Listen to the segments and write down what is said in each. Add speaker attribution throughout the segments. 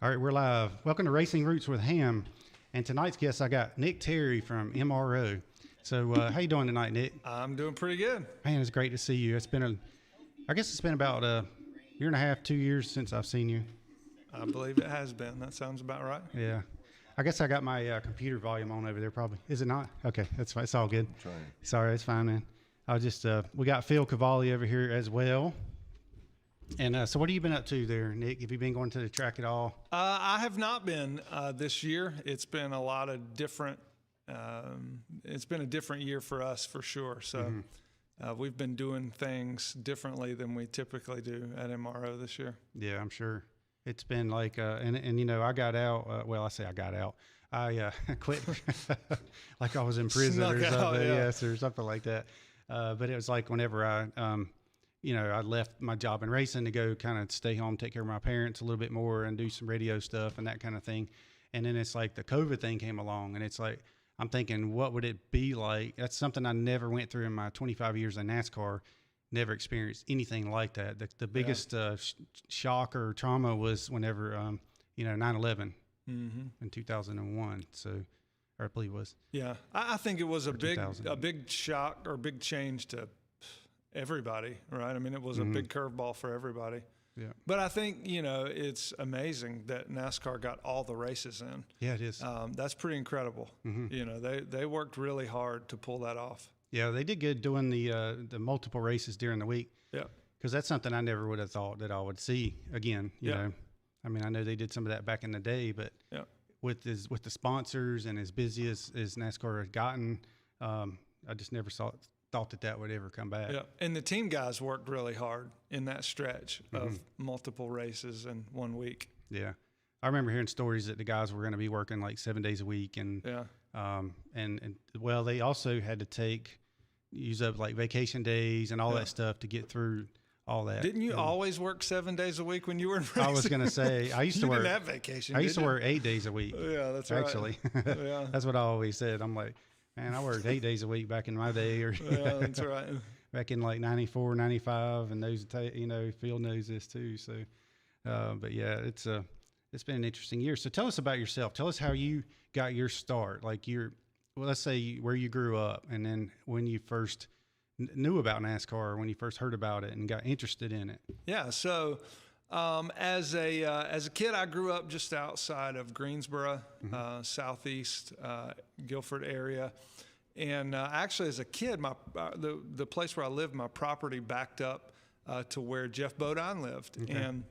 Speaker 1: All right, we're live. Welcome to Racing Roots with Hamm. And tonight's guest, I got Nick Terry from MRO. So how you doing tonight, Nick?
Speaker 2: I'm doing pretty good.
Speaker 1: Man, it's great to see you. I guess it's been about a year and a half, 2 years since I've seen you.
Speaker 2: I believe it has been. That sounds about right.
Speaker 1: Yeah. I guess I got my computer volume on over there probably. Is it not? Okay, that's fine. It's all good.
Speaker 3: I'm trying.
Speaker 1: Sorry, it's fine, man. We got Phil Cavalli over here as well. And so what have you been up to there, Nick? Have you been going to the track at all?
Speaker 2: I have not been this year. It's been a lot of different. It's been a different year for us for sure. So we've been doing things differently than we typically do at MRO this year.
Speaker 1: Yeah, I'm sure. It's been like, and you know, I got out. Well, I say I got out. I quit like I was in prison
Speaker 2: Snuck
Speaker 1: or something.
Speaker 2: out, yeah.
Speaker 1: Yes, or something like that. But it was like whenever I left my job in racing to go kind of stay home, take care of my parents a little bit more and do some radio stuff and that kind of thing. And then it's like the COVID thing came along and it's like, I'm thinking, what would it be like? That's something I never went through in my 25 years in NASCAR. Never experienced anything like that. The biggest shock or trauma was whenever, 9/11 in 2001. So, or I believe it was.
Speaker 2: Yeah, I think it was a2000. big shock or big change to everybody, right? I mean, it was a big curveball for everybody.
Speaker 1: Yeah.
Speaker 2: But I think, it's amazing that NASCAR got all the races in.
Speaker 1: Yeah, it is.
Speaker 2: That's pretty incredible. They worked really hard to pull that off.
Speaker 1: Yeah, they did good doing the multiple races during the week.
Speaker 2: Yeah.
Speaker 1: Because that's something I never would have thought that I would see again. You know, I mean, I know they did some of that back in the day, but with the sponsors and as busy as NASCAR had gotten, I just never thought that would ever come back.
Speaker 2: Yeah, and the team guys worked really hard in that stretch of multiple races in 1 week.
Speaker 1: Yeah, I remember hearing stories that the guys were going to be working like 7 days a week, and they also had to use up like vacation days and all that stuff to get through all that.
Speaker 2: Didn't you always work 7 days a week when you were in racing?
Speaker 1: I was going to say I used to work.
Speaker 2: Didn't have vacation.
Speaker 1: I used to work 8 days a week.
Speaker 2: Yeah, that's
Speaker 1: actually.
Speaker 2: right. Yeah,
Speaker 1: that's what I always said. I'm like, man, I worked 8 days a week back in my day, or
Speaker 2: that's right.
Speaker 1: back in like 94, 95, and those, Phil knows this too. So, but yeah, it's been an interesting year. So tell us about yourself. Tell us how you got your start. Like let's say where you grew up, and then when you first knew about NASCAR, or when you first heard about it and got interested in it.
Speaker 2: Yeah. So, as a kid, I grew up just outside of Greensboro, southeast Guilford area, and actually, as a kid, the place where I lived, my property backed up to where Jeff Bodine lived, and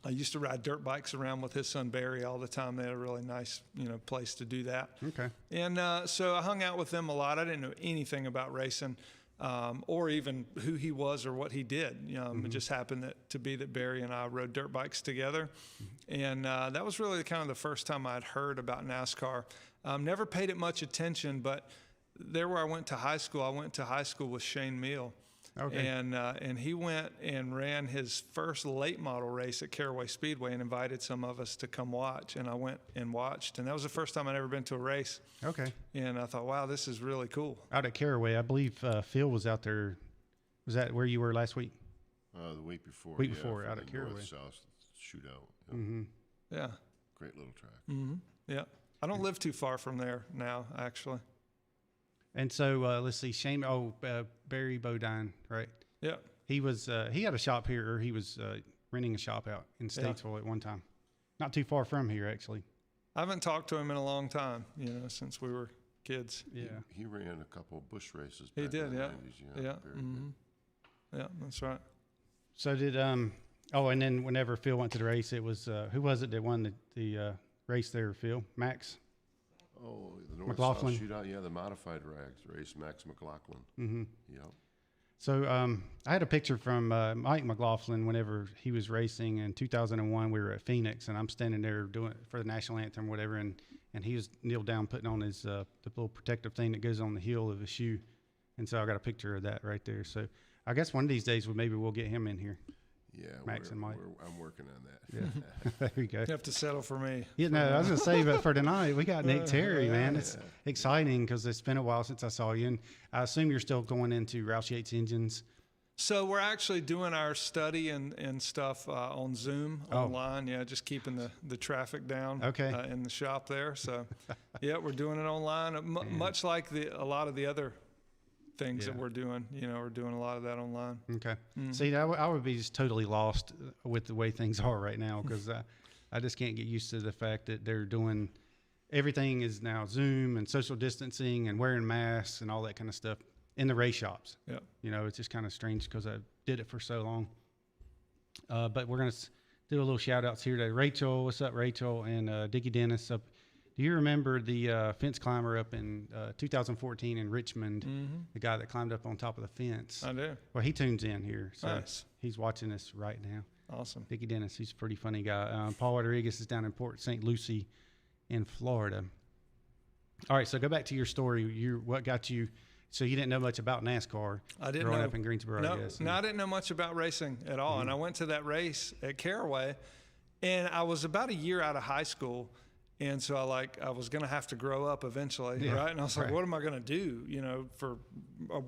Speaker 2: I used to ride dirt bikes around with his son Barry all the time. They had a really nice, place to do that.
Speaker 1: Okay.
Speaker 2: And so I hung out with them a lot. I didn't know anything about racing. Or even who he was or what he did. It just happened to be that Barry and I rode dirt bikes together. And that was really kind of the first time I'd heard about NASCAR. Never paid it much attention, but there where I went to high school with Shane Meal.
Speaker 1: Okay.
Speaker 2: And he went and ran his first late model race at Caraway Speedway and invited some of us to come watch. And I went and watched. And that was the first time I'd ever been to a race.
Speaker 1: Okay.
Speaker 2: And I thought, wow, this is really cool.
Speaker 1: Out at Caraway, I believe Phil was out there. Was that where you were last week?
Speaker 3: The week before.
Speaker 1: Week before, out at Caraway.
Speaker 3: North-South shootout.
Speaker 2: Yeah.
Speaker 3: Great little track.
Speaker 2: Yeah. I don't live too far from there now, actually.
Speaker 1: And so let's see, Shane. Barry Bodine, right?
Speaker 2: Yeah.
Speaker 1: He was. He had a shop here, or he was renting a shop out in Statesville at one time. Not too far from here, actually.
Speaker 2: I haven't talked to him in a long time, since we were kids.
Speaker 1: Yeah.
Speaker 3: He ran a couple of bush races.
Speaker 2: He
Speaker 3: back
Speaker 2: did,
Speaker 3: in the
Speaker 2: yeah.
Speaker 3: 90s,
Speaker 2: Yeah.
Speaker 3: very good.
Speaker 2: Yeah, that's right.
Speaker 1: So did and then whenever Phil went to the race, it was who was it that won the race there? Phil, Max.
Speaker 3: Oh, the North-South
Speaker 1: McLaughlin.
Speaker 3: shootout. Yeah, the modified rags race. Max McLaughlin. Yep.
Speaker 1: So I had a picture from Mike McLaughlin whenever he was racing in 2001. We were at Phoenix, and I'm standing there doing it for the national anthem, or whatever, and he was kneeled down putting on his the little protective thing that goes on the heel of his shoe, and so I got a picture of that right there. So I guess one of these days we'll get him in here.
Speaker 3: Yeah,
Speaker 1: Max and Mike.
Speaker 3: I'm working on that.
Speaker 1: Yeah. There you go.
Speaker 2: You have to settle for me.
Speaker 1: Yeah, no, I was going to say, but for tonight, we got Nick Terry, man. It's exciting because it's been a while since I saw you, and I assume you're still going into Roush Yates engines.
Speaker 2: So we're actually doing our study and stuff on Zoom online. Yeah, just keeping the traffic down in the shop there. So, yeah, we're doing it online, much like a lot of the other things that we're doing. We're doing a lot of that online.
Speaker 1: Okay. See, I would be just totally lost with the way things are right now because I just can't get used to the fact that they're doing everything is now Zoom and social distancing and wearing masks and all that kind of stuff in the race shops. Yeah. It's just kind of strange because I did it for so long. But we're going to do a little shout outs here to Rachel. What's up, Rachel? And Dickie Dennis up. Do you remember the fence climber up in 2014 in Richmond? The guy that climbed up on top of the fence.
Speaker 2: I do.
Speaker 1: Well, he tunes in here. So
Speaker 2: nice.
Speaker 1: He's watching us right now.
Speaker 2: Awesome.
Speaker 1: Dickie Dennis, he's a pretty funny guy. Paul Rodriguez is down in Port St. Lucie in Florida. All right, so go back to your story. What got you? So you didn't know much about NASCAR.
Speaker 2: I didn't
Speaker 1: growing
Speaker 2: know.
Speaker 1: up in Greensboro.
Speaker 2: No,
Speaker 1: I guess.
Speaker 2: I didn't know much about racing at all. And I went to that race at Caraway, and I was about a year out of high school, and so I was going to have to grow up eventually, right? And I was like, what am I going to do? For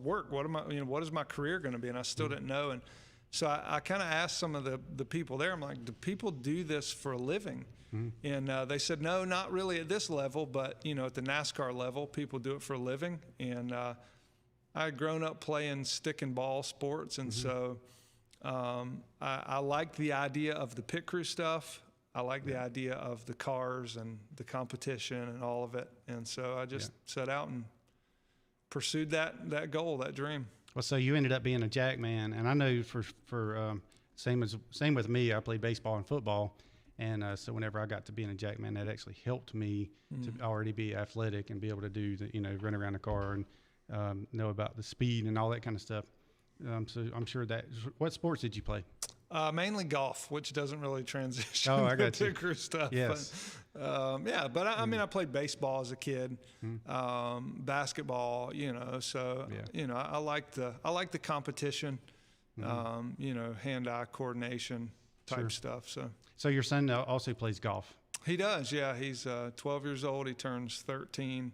Speaker 2: work? What is my career going to be? And I still didn't know. And so I kind of asked some of the people there. I'm like, do people do this for a living? And they said, no, not really at this level, but at the NASCAR level, people do it for a living. And I had grown up playing stick and ball sports, and so I liked the idea of the pit crew stuff. I liked the idea of the cars and the competition and all of it. And so I just set out and pursued that goal, that dream.
Speaker 1: Well, so you ended up being a Jackman, and I know for same with me. I played baseball and football. And so whenever I got to being a Jackman, that actually helped me to already be athletic and be able to do run around the car and know about the speed and all that kind of stuff. So I'm sure what sports did you play?
Speaker 2: Mainly golf, which doesn't really transition
Speaker 1: I got
Speaker 2: to pit crew stuff.
Speaker 1: Yes.
Speaker 2: But I mean, I played baseball as a kid, basketball, so, I like the competition, hand-eye coordination type stuff.
Speaker 1: So your son also plays golf?
Speaker 2: He does, yeah. He's 12 years old. He turns 13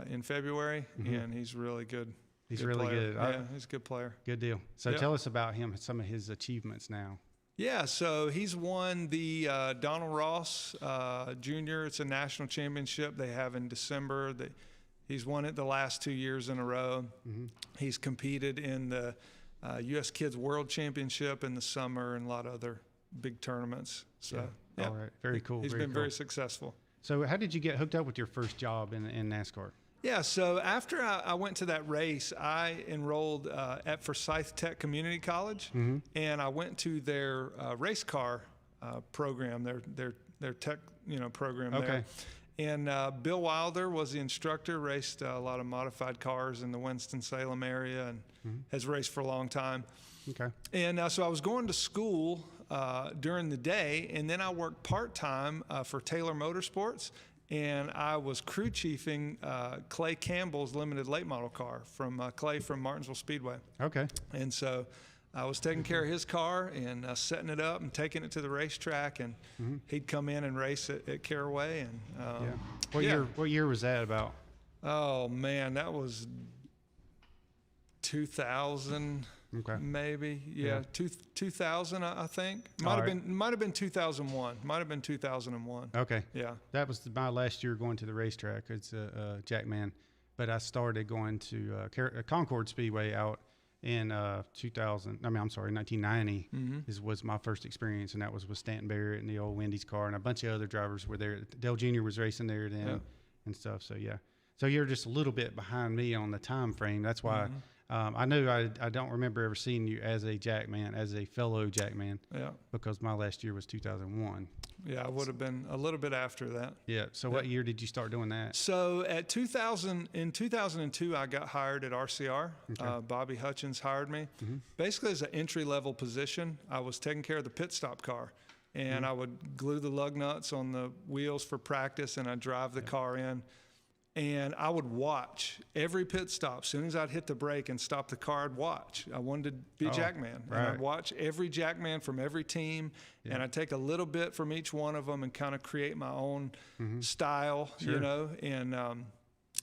Speaker 2: in February, and he's really good.
Speaker 1: He's really good.
Speaker 2: Yeah, he's a good player.
Speaker 1: Good deal. So tell us about him, some of his achievements now.
Speaker 2: Yeah, so he's won the Donald Ross Jr. It's a national championship they have in December. He's won it the last 2 years in a row. He's competed in the U.S. Kids World Championship in the summer and a lot of other big tournaments. So,
Speaker 1: all right, very cool.
Speaker 2: He's been very successful.
Speaker 1: So how did you get hooked up with your first job in NASCAR?
Speaker 2: Yeah, so after I went to that race, I enrolled at Forsyth Tech Community College, and I went to their race car program, their tech program there. And Bill Wilder was the instructor, raced a lot of modified cars in the Winston-Salem area, and has raced for a long time.
Speaker 1: Okay.
Speaker 2: And so I was going to school during the day, and then I worked part-time for Taylor Motorsports, and I was crew chiefing Clay Campbell's limited late model car from Clay from Martinsville Speedway.
Speaker 1: Okay.
Speaker 2: And so I was taking care of his car and setting it up and taking it to the racetrack, and he'd come in and race at Caraway. And
Speaker 1: What year was that about?
Speaker 2: Oh man, that was 2000.
Speaker 1: Okay.
Speaker 2: Maybe, 2000, I think. Might have been 2001. Might have been 2001.
Speaker 1: Okay.
Speaker 2: Yeah.
Speaker 1: That was my last year going to the racetrack. It's a Jackman, but I started going to Concord Speedway out in 1990 was my first experience, and that was with Stanton Barrett and the old Wendy's car, and a bunch of other drivers were there. Dale Jr. was racing there then and stuff. So so you're just a little bit behind me on the time frame. That's why. I know I don't remember ever seeing you as a Jackman, as a fellow Jackman, because my last year was 2001.
Speaker 2: Yeah, I would have been a little bit after that.
Speaker 1: Yeah. So what year did you start doing that?
Speaker 2: So in 2002, I got hired at RCR. Okay. Bobby Hutchins hired me. Basically as an entry-level position. I was taking care of the pit stop car, and I would glue the lug nuts on the wheels for practice, and I'd drive the car in. And I would watch every pit stop. As soon as I'd hit the brake and stop the car, I'd watch. I wanted to be a Jackman.
Speaker 1: Right.
Speaker 2: And I'd watch every Jackman from every team, and I'd take a little bit from each one of them and kind of create my own style,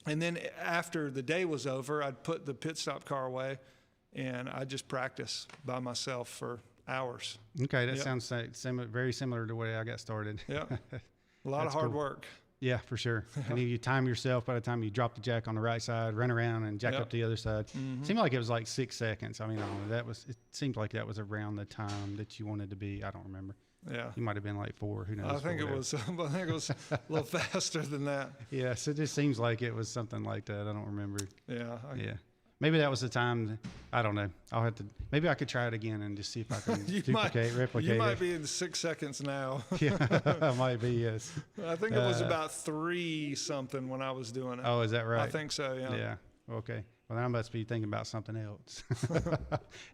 Speaker 2: And then after the day was over, I'd put the pit stop car away, and I just practice by myself for hours.
Speaker 1: Okay, that
Speaker 2: Yep.
Speaker 1: sounds like very similar to the way I got started.
Speaker 2: Yeah, a lot of
Speaker 1: That's
Speaker 2: hard
Speaker 1: cool.
Speaker 2: work.
Speaker 1: Yeah, for sure. And then you time yourself by the time you drop the jack on the right side, run around and jack
Speaker 2: Yep.
Speaker 1: up the other side. Seemed like it was like 6 seconds. I mean, I don't know. It seemed like that was around the time that you wanted to be. I don't remember.
Speaker 2: Yeah.
Speaker 1: You might have been like 4. Who knows?
Speaker 2: I think it was a little faster than that.
Speaker 1: Yeah, so it just seems like it was something like that. I don't remember.
Speaker 2: Yeah.
Speaker 1: Yeah. Maybe that was the time. I don't know. I'll have to. Maybe I could try it again and just see if I can replicate
Speaker 2: You might
Speaker 1: it.
Speaker 2: be in 6 seconds now.
Speaker 1: Yeah, I might be. Yes.
Speaker 2: I think it was about 3 something when I was doing it.
Speaker 1: Oh, is that right?
Speaker 2: I think so. Yeah.
Speaker 1: Yeah. Okay. Well, then I must be thinking about something else.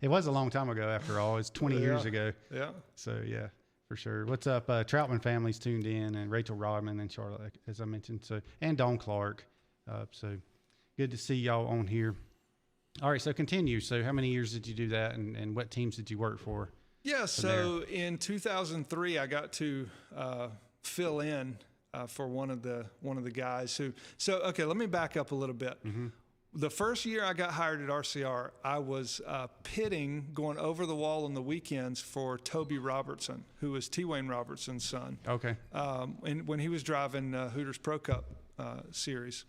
Speaker 1: It was a long time ago, after all. It's 20 years ago.
Speaker 2: Yeah.
Speaker 1: So yeah, for sure. What's up? Troutman family's tuned in, and Rachel Rodman and Charlotte, as I mentioned. So, and Dawn Clark. So good to see y'all on here. All right. So continue. So how many years did you do that, and what teams did you work for?
Speaker 2: Yeah. So in 2003, I got to fill in for one of the guys who. So okay, let me back up a little bit. The first year I got hired at RCR, I was pitting, going over the wall on the weekends for Toby Robertson, who was T. Wayne Robertson's son.
Speaker 1: Okay.
Speaker 2: And when he was driving Hooters Pro Cup series.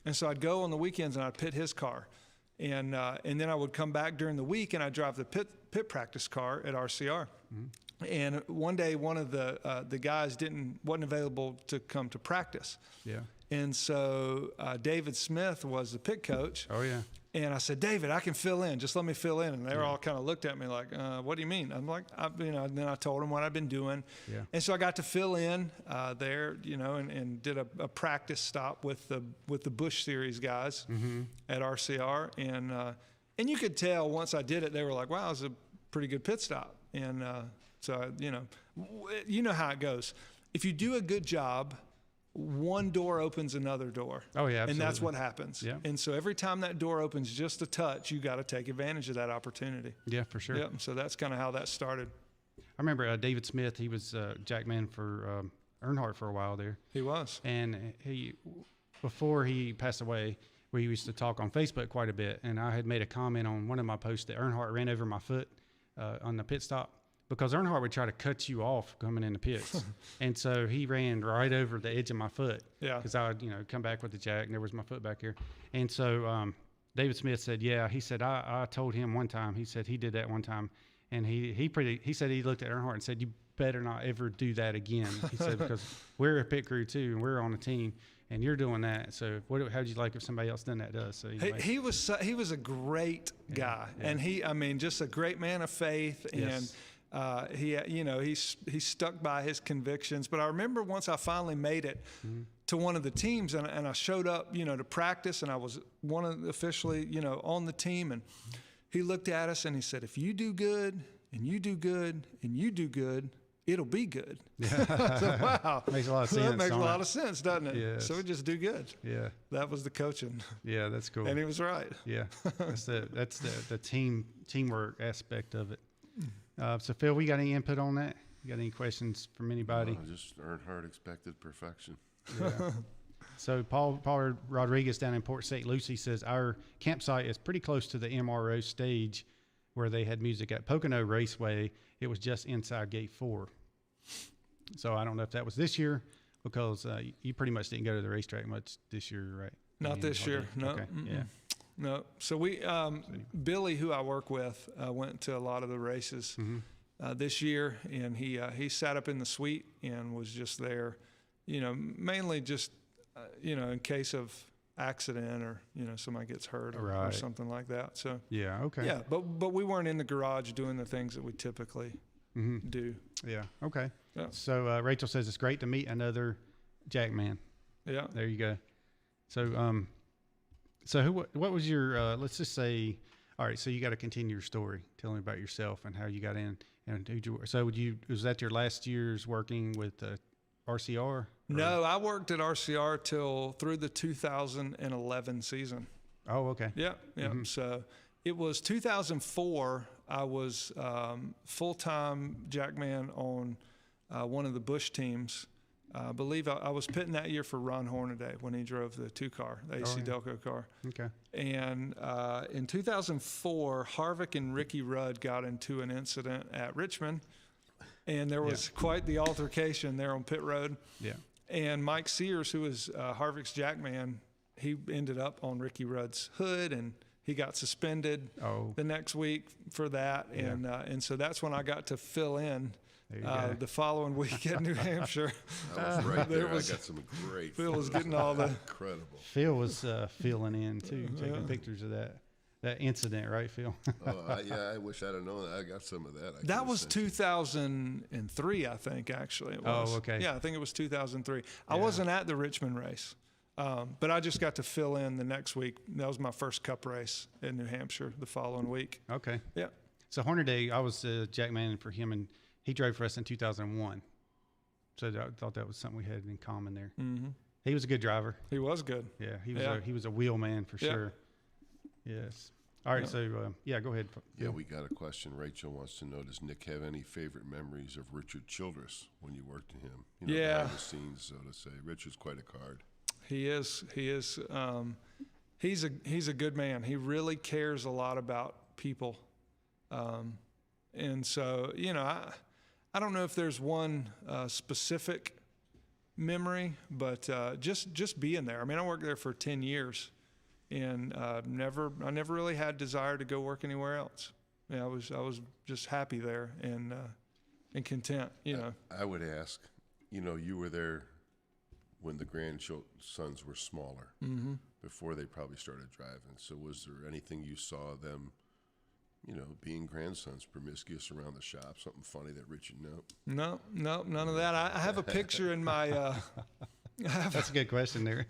Speaker 2: And so I'd go on the weekends and I'd pit his car. And then I would come back during the week and I'd drive the pit practice car at RCR. And one day, one of the guys wasn't available to come to practice.
Speaker 1: Yeah.
Speaker 2: And so David Smith was the pit coach.
Speaker 1: Oh yeah.
Speaker 2: And I said, David, I can fill in. Just let me fill in. And they all kind of looked at me like, what do you mean? I'm like, and then I told them what I'd been doing.
Speaker 1: Yeah.
Speaker 2: And so I got to fill in there, and did a practice stop with the Busch Series guys at RCR. And you could tell once I did it, they were like, wow, it was a pretty good pit stop. And so, you know how it goes. If you do a good job, one door opens another door.
Speaker 1: Oh yeah, absolutely.
Speaker 2: And that's what happens.
Speaker 1: Yeah.
Speaker 2: And so every time that door opens just a touch, you got to take advantage of that opportunity.
Speaker 1: Yeah, for sure.
Speaker 2: Yep. So that's kind of how that started.
Speaker 1: I remember David Smith. He was Jackman for Earnhardt for a while there.
Speaker 2: He was.
Speaker 1: And before he passed away, we used to talk on Facebook quite a bit. And I had made a comment on one of my posts that Earnhardt ran over my foot on the pit stop, because Earnhardt would try to cut you off coming in the pits. And so he ran right over the edge of my foot.
Speaker 2: Yeah.
Speaker 1: Because I would, come back with the jack, and there was my foot back here. And so David Smith said, yeah, he said, I told him one time, he said he did that one time. And he said he looked at Earnhardt and said, you better not ever do that again. He said, because we're a pit crew too, and we're on a team, and you're doing that. So how'd you like if somebody else done that to us? So anyway.
Speaker 2: He was a great guy.
Speaker 1: Yeah.
Speaker 2: And just a great man of faith.
Speaker 1: Yes.
Speaker 2: And he stuck by his convictions. But I remember once I finally made it to one of the teams, and I showed up, to practice, and I was officially, on the team. And he looked at us and he said, if you do good, and you do good, and you do good, it'll be good.
Speaker 1: Yeah.
Speaker 2: So, wow.
Speaker 1: Makes a lot of sense.
Speaker 2: That makes a lot of sense, doesn't it?
Speaker 1: Yes.
Speaker 2: So we just do good.
Speaker 1: Yeah.
Speaker 2: That was the coaching.
Speaker 1: Yeah, that's cool.
Speaker 2: And he was right.
Speaker 1: Yeah, that's the teamwork aspect of it. So Phil, we got any input on that? You got any questions from anybody?
Speaker 3: Just Earnhardt expected perfection.
Speaker 1: Yeah. So Paul Rodriguez down in Port St. Lucie says our campsite is pretty close to the MRO stage where they had music at Pocono Raceway. It was just inside Gate 4. So I don't know if that was this year, because you pretty much didn't go to the racetrack much this year, right?
Speaker 2: Not this year. No.
Speaker 1: Okay. Yeah.
Speaker 2: No. So we, Billy, who I work with, went to a lot of the races this year, and he sat up in the suite and was just there, mainly just, in case of accident or somebody gets hurt or something like that. So
Speaker 1: yeah. Okay.
Speaker 2: yeah, but we weren't in the garage doing the things that we typically do.
Speaker 1: Yeah. Okay.
Speaker 2: Yeah.
Speaker 1: So Rachel says it's great to meet another Jackman.
Speaker 2: Yeah.
Speaker 1: There you go. So what was your let's just say, all right, so you got to continue your story. Tell me about yourself and how you got in and who'd you work. So was that your last year's working with RCR? Or?
Speaker 2: No, I worked at RCR through the 2011 season.
Speaker 1: Oh, okay.
Speaker 2: Yeah. So it was 2004. I was full-time Jackman on one of the Busch teams, I believe I was pitting that year for Ron Hornaday when he drove the 2-car, the AC Delco car.
Speaker 1: Okay.
Speaker 2: And in 2004, Harvick and Ricky Rudd got into an incident at Richmond, and there was quite the altercation there on pit road.
Speaker 1: Yeah.
Speaker 2: And Mike Sears, who was Harvick's Jackman, he ended up on Ricky Rudd's hood, and he got suspended the next week for that.
Speaker 1: Yeah.
Speaker 2: And so that's when I got to fill in
Speaker 1: the
Speaker 2: following week in New Hampshire.
Speaker 3: I was right there. I got some great.
Speaker 2: Phil was getting all the
Speaker 3: incredible.
Speaker 1: Phil was filling in too, taking pictures of that incident, right, Phil?
Speaker 3: I wish I'd have known that. I got some of that.
Speaker 2: That was 2003, I think. Actually, it was.
Speaker 1: Oh, okay.
Speaker 2: Yeah, I think it was 2003. I wasn't at the Richmond race, but I just got to fill in the next week. That was my first Cup race in New Hampshire the following week.
Speaker 1: Okay.
Speaker 2: Yeah.
Speaker 1: So Hornaday, I was Jackman for him, and he drove for us in 2001. So I thought that was something we had in common there.
Speaker 2: Mm-hmm.
Speaker 1: He was a good driver.
Speaker 2: He was good.
Speaker 1: Yeah, he was a wheel man for sure. Yes. All right, so go ahead.
Speaker 3: Yeah, we got a question. Rachel wants to know, does Nick have any favorite memories of Richard Childress when you worked with him? Behind the scenes, so to say. Richard's quite a card.
Speaker 2: He is. He's a good man. He really cares a lot about people. And so, I don't know if there's one specific memory, but just being there. I mean, I worked there for 10 years, and I never really had desire to go work anywhere else. I was just happy there and content.
Speaker 3: I would ask, you were there when the grandsons were smaller, before they probably started driving. So was there anything you saw them, being grandsons, promiscuous around the shop, something funny that Richard knew?
Speaker 2: No, none of that. I have a picture in my.
Speaker 1: That's a good question there.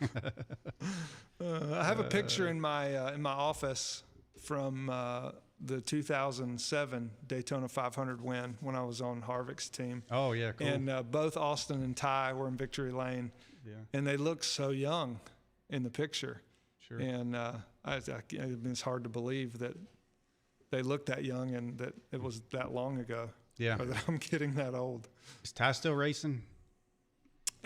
Speaker 2: I have a picture in my office from the 2007 Daytona 500 win when I was on Harvick's team.
Speaker 1: Oh yeah, cool.
Speaker 2: And both Austin and Ty were in victory lane.
Speaker 1: Yeah.
Speaker 2: And they looked so young in the picture.
Speaker 1: Sure.
Speaker 2: And it's hard to believe that they looked that young and that it was that long ago.
Speaker 1: Yeah.
Speaker 2: Or that I'm getting that old.
Speaker 1: Is Ty still racing?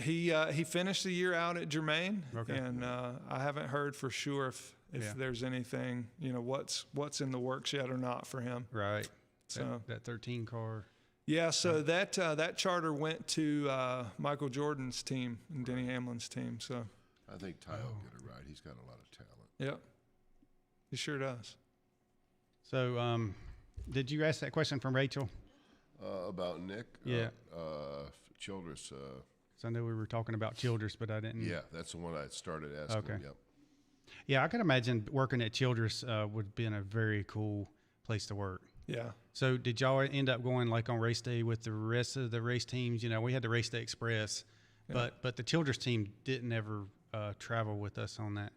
Speaker 2: He finished the year out at Germain,
Speaker 1: Okay.
Speaker 2: and I haven't heard for sure if there's anything, what's in the works yet or not for him.
Speaker 1: Right.
Speaker 2: So
Speaker 1: that 13 car.
Speaker 2: Yeah, so that charter went to Michael Jordan's team and Denny Hamlin's team. So
Speaker 3: I think Ty will get it right. He's got a lot of talent.
Speaker 2: Yep, he sure does.
Speaker 1: So did you ask that question from Rachel?
Speaker 3: About Nick?
Speaker 1: Yeah.
Speaker 3: Childress.
Speaker 1: So I know we were talking about Childress, but I didn't.
Speaker 3: Yeah, that's the one I started asking.
Speaker 1: Okay.
Speaker 3: Yep.
Speaker 1: Yeah, I can imagine working at Childress would have been a very cool place to work.
Speaker 2: Yeah.
Speaker 1: So did y'all end up going like on race day with the rest of the race teams? We had the Race Day Express, but the Childress team didn't ever travel with us on that.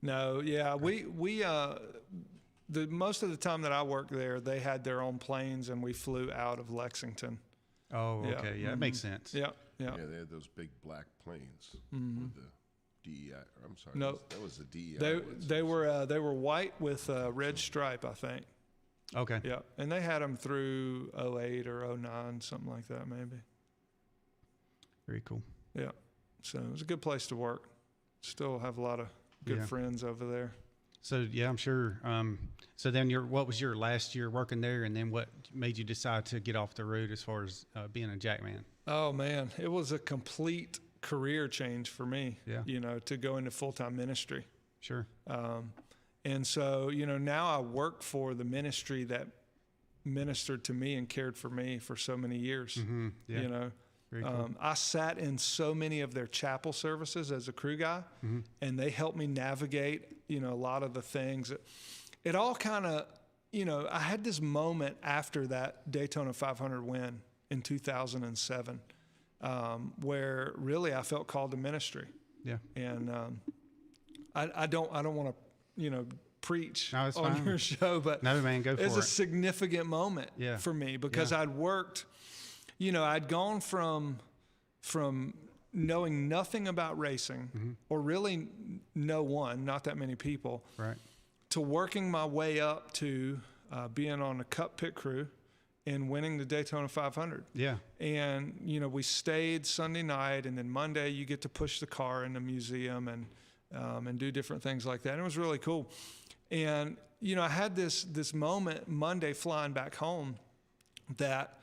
Speaker 2: No, yeah, we the most of the time that I worked there, they had their own planes, and we flew out of Lexington.
Speaker 1: Oh, okay, yeah, that makes sense.
Speaker 2: Yeah, yeah.
Speaker 3: Yeah, they had those big black planes with the DEI. I'm sorry,
Speaker 2: No,
Speaker 3: that was the DEI.
Speaker 2: they were white with a red stripe, I think.
Speaker 1: Okay.
Speaker 2: Yeah, and they had them through 08 or 09, something like that, maybe.
Speaker 1: Very cool.
Speaker 2: Yeah, so it was a good place to work. Still have a lot of good friends over there.
Speaker 1: So yeah, I'm sure. So then, what was your last year working there, and then what made you decide to get off the road as far as being a Jackman?
Speaker 2: Oh man, it was a complete career change for me.
Speaker 1: Yeah.
Speaker 2: To go into full-time ministry.
Speaker 1: Sure.
Speaker 2: And so now I work for the ministry that ministered to me and cared for me for so many years.
Speaker 1: Mm-hmm. Yeah. Very cool.
Speaker 2: I sat in so many of their chapel services as a crew guy, and they helped me navigate, a lot of the things. It all kind of, I had this moment after that Daytona 500 win in 2007, where really I felt called to ministry.
Speaker 1: Yeah.
Speaker 2: And I don't want to, preach
Speaker 1: No, it's
Speaker 2: on
Speaker 1: fine.
Speaker 2: your show, but
Speaker 1: No, man, go for
Speaker 2: it's
Speaker 1: it.
Speaker 2: a significant moment for me because I'd worked. I'd gone from knowing nothing about racing or really not that many people,
Speaker 1: Right.
Speaker 2: to working my way up to being on a Cup pit crew and winning the Daytona 500.
Speaker 1: Yeah.
Speaker 2: And, we stayed Sunday night, and then Monday you get to push the car in the museum and do different things like that. And it was really cool. And, I had this moment Monday flying back home that,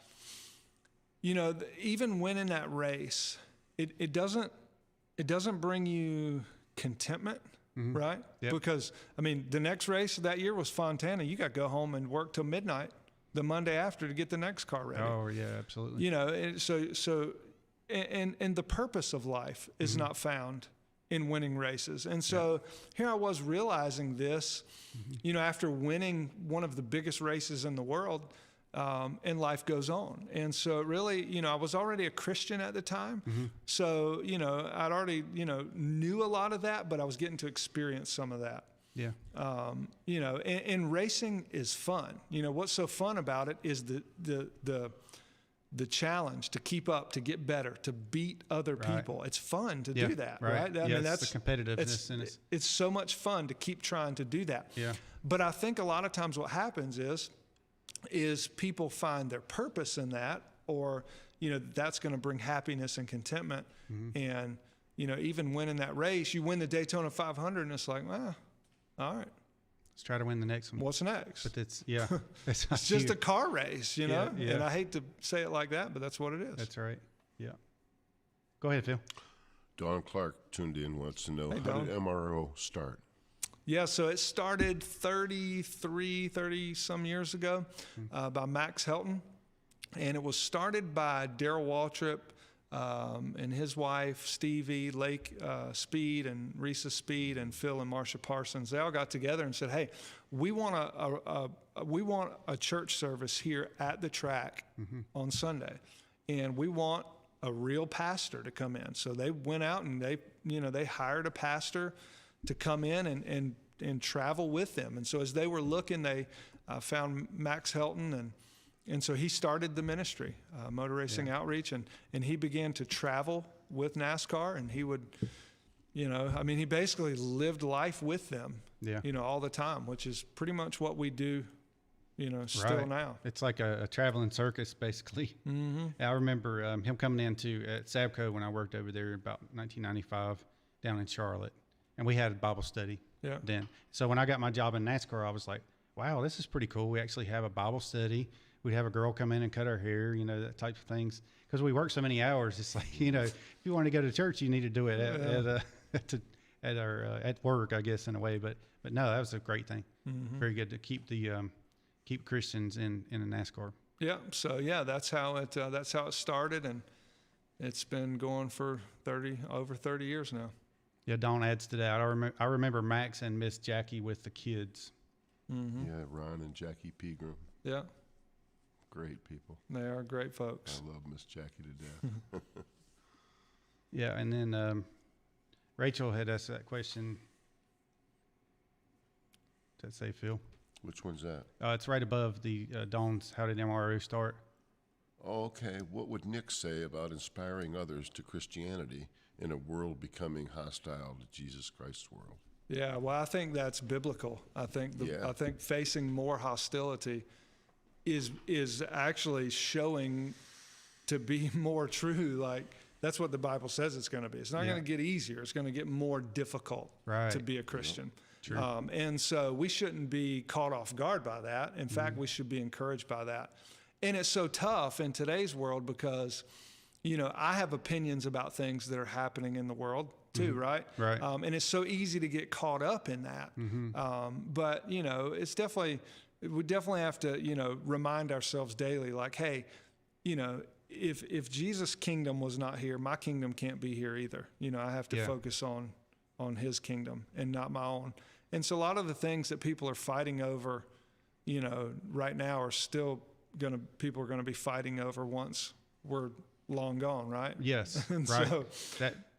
Speaker 2: even winning that race, it doesn't bring you contentment, right?
Speaker 1: Yep.
Speaker 2: Because, the next race of that year was Fontana. You got to go home and work till midnight the Monday after to get the next car ready.
Speaker 1: Oh yeah, absolutely.
Speaker 2: And and the purpose of life is not found in winning races. And so here I was realizing this, after winning one of the biggest races in the world, and life goes on. And so really, I was already a Christian at the time. So, I'd already, knew a lot of that, but I was getting to experience some of that.
Speaker 1: Yeah.
Speaker 2: And racing is fun. What's so fun about it is the challenge to keep up, to get better, to beat other people. It's fun to do that, right?
Speaker 1: That's the competitiveness.
Speaker 2: It's so much fun to keep trying to do that.
Speaker 1: Yeah.
Speaker 2: But I think a lot of times what happens is people find their purpose in that, or, that's going to bring happiness and contentment. And, even winning that race, you win the Daytona 500 and it's like, well, all right.
Speaker 1: Let's try to win the next one.
Speaker 2: What's next?
Speaker 1: But it's
Speaker 2: It's just a car race,
Speaker 1: Yeah.
Speaker 2: And I hate to say it like that, but that's what it is.
Speaker 1: That's right. Yeah. Go ahead, Phil.
Speaker 3: Don Clark tuned in, wants to know,
Speaker 2: Hey,
Speaker 3: how
Speaker 2: Don.
Speaker 3: did MRO start?
Speaker 2: Yeah, so it started 30 some years ago by Max Helton. And it was started by Darrell Waltrip and his wife, Stevie, Lake Speed, and Risa Speed, and Phil and Marsha Parsons. They all got together and said, hey, we want a church service here at the track on Sunday. And we want a real pastor to come in. So they went out and they hired a pastor to come in and travel with them. And so as they were looking, they found Max Helton, and so he started the ministry, Motor Racing Outreach, and he began to travel with NASCAR, and he would, he basically lived life with them, all the time, which is pretty much what we do, still now.
Speaker 1: It's like a traveling circus, basically. I remember him coming into at Sabco when I worked over there about 1995 down in Charlotte, and we had a Bible study then. So when I got my job in NASCAR, I was like, wow, this is pretty cool. We actually have a Bible study. We'd have a girl come in and cut our hair, that type of things. Because we work so many hours, it's like, if you want to go to church, you need to do it at work, I guess, in a way. But no, that was a great thing. Very good to keep Christians in a NASCAR.
Speaker 2: Yeah. So that's how it started, and it's been going for over 30 years now.
Speaker 1: Yeah, Dawn adds to that. I remember Max and Miss Jackie with the kids.
Speaker 3: Yeah, Ron and Jackie Pegram.
Speaker 2: Yeah.
Speaker 3: Great people.
Speaker 2: They are great folks.
Speaker 3: I love Miss Jackie to death.
Speaker 1: Yeah, and then Rachel had asked that question. Does that say Phil?
Speaker 3: Which one's that?
Speaker 1: It's right above the Dawn's How Did MRO Start?
Speaker 3: Oh, okay. What would Nick say about inspiring others to Christianity in a world becoming hostile to Jesus Christ's world?
Speaker 2: Yeah, well, I think that's biblical. I think facing more hostility is actually showing to be more true. Like, that's what the Bible says it's going to be. It's not going to get easier. It's going to get more difficult to be a Christian.
Speaker 1: True.
Speaker 2: And so we shouldn't be caught off guard by that. In fact, we should be encouraged by that. And it's so tough in today's world because, I have opinions about things that are happening in the world too, right?
Speaker 1: Right.
Speaker 2: And it's so easy to get caught up in that. But, it's definitely, we definitely have to, remind ourselves daily, like, hey, if Jesus' kingdom was not here, my kingdom can't be here either. I have to focus on his kingdom and not my own. And so a lot of the things that people are fighting over, right now are still people are going to be fighting over once we're long gone, right?
Speaker 1: Yes.
Speaker 2: And
Speaker 1: right.
Speaker 2: so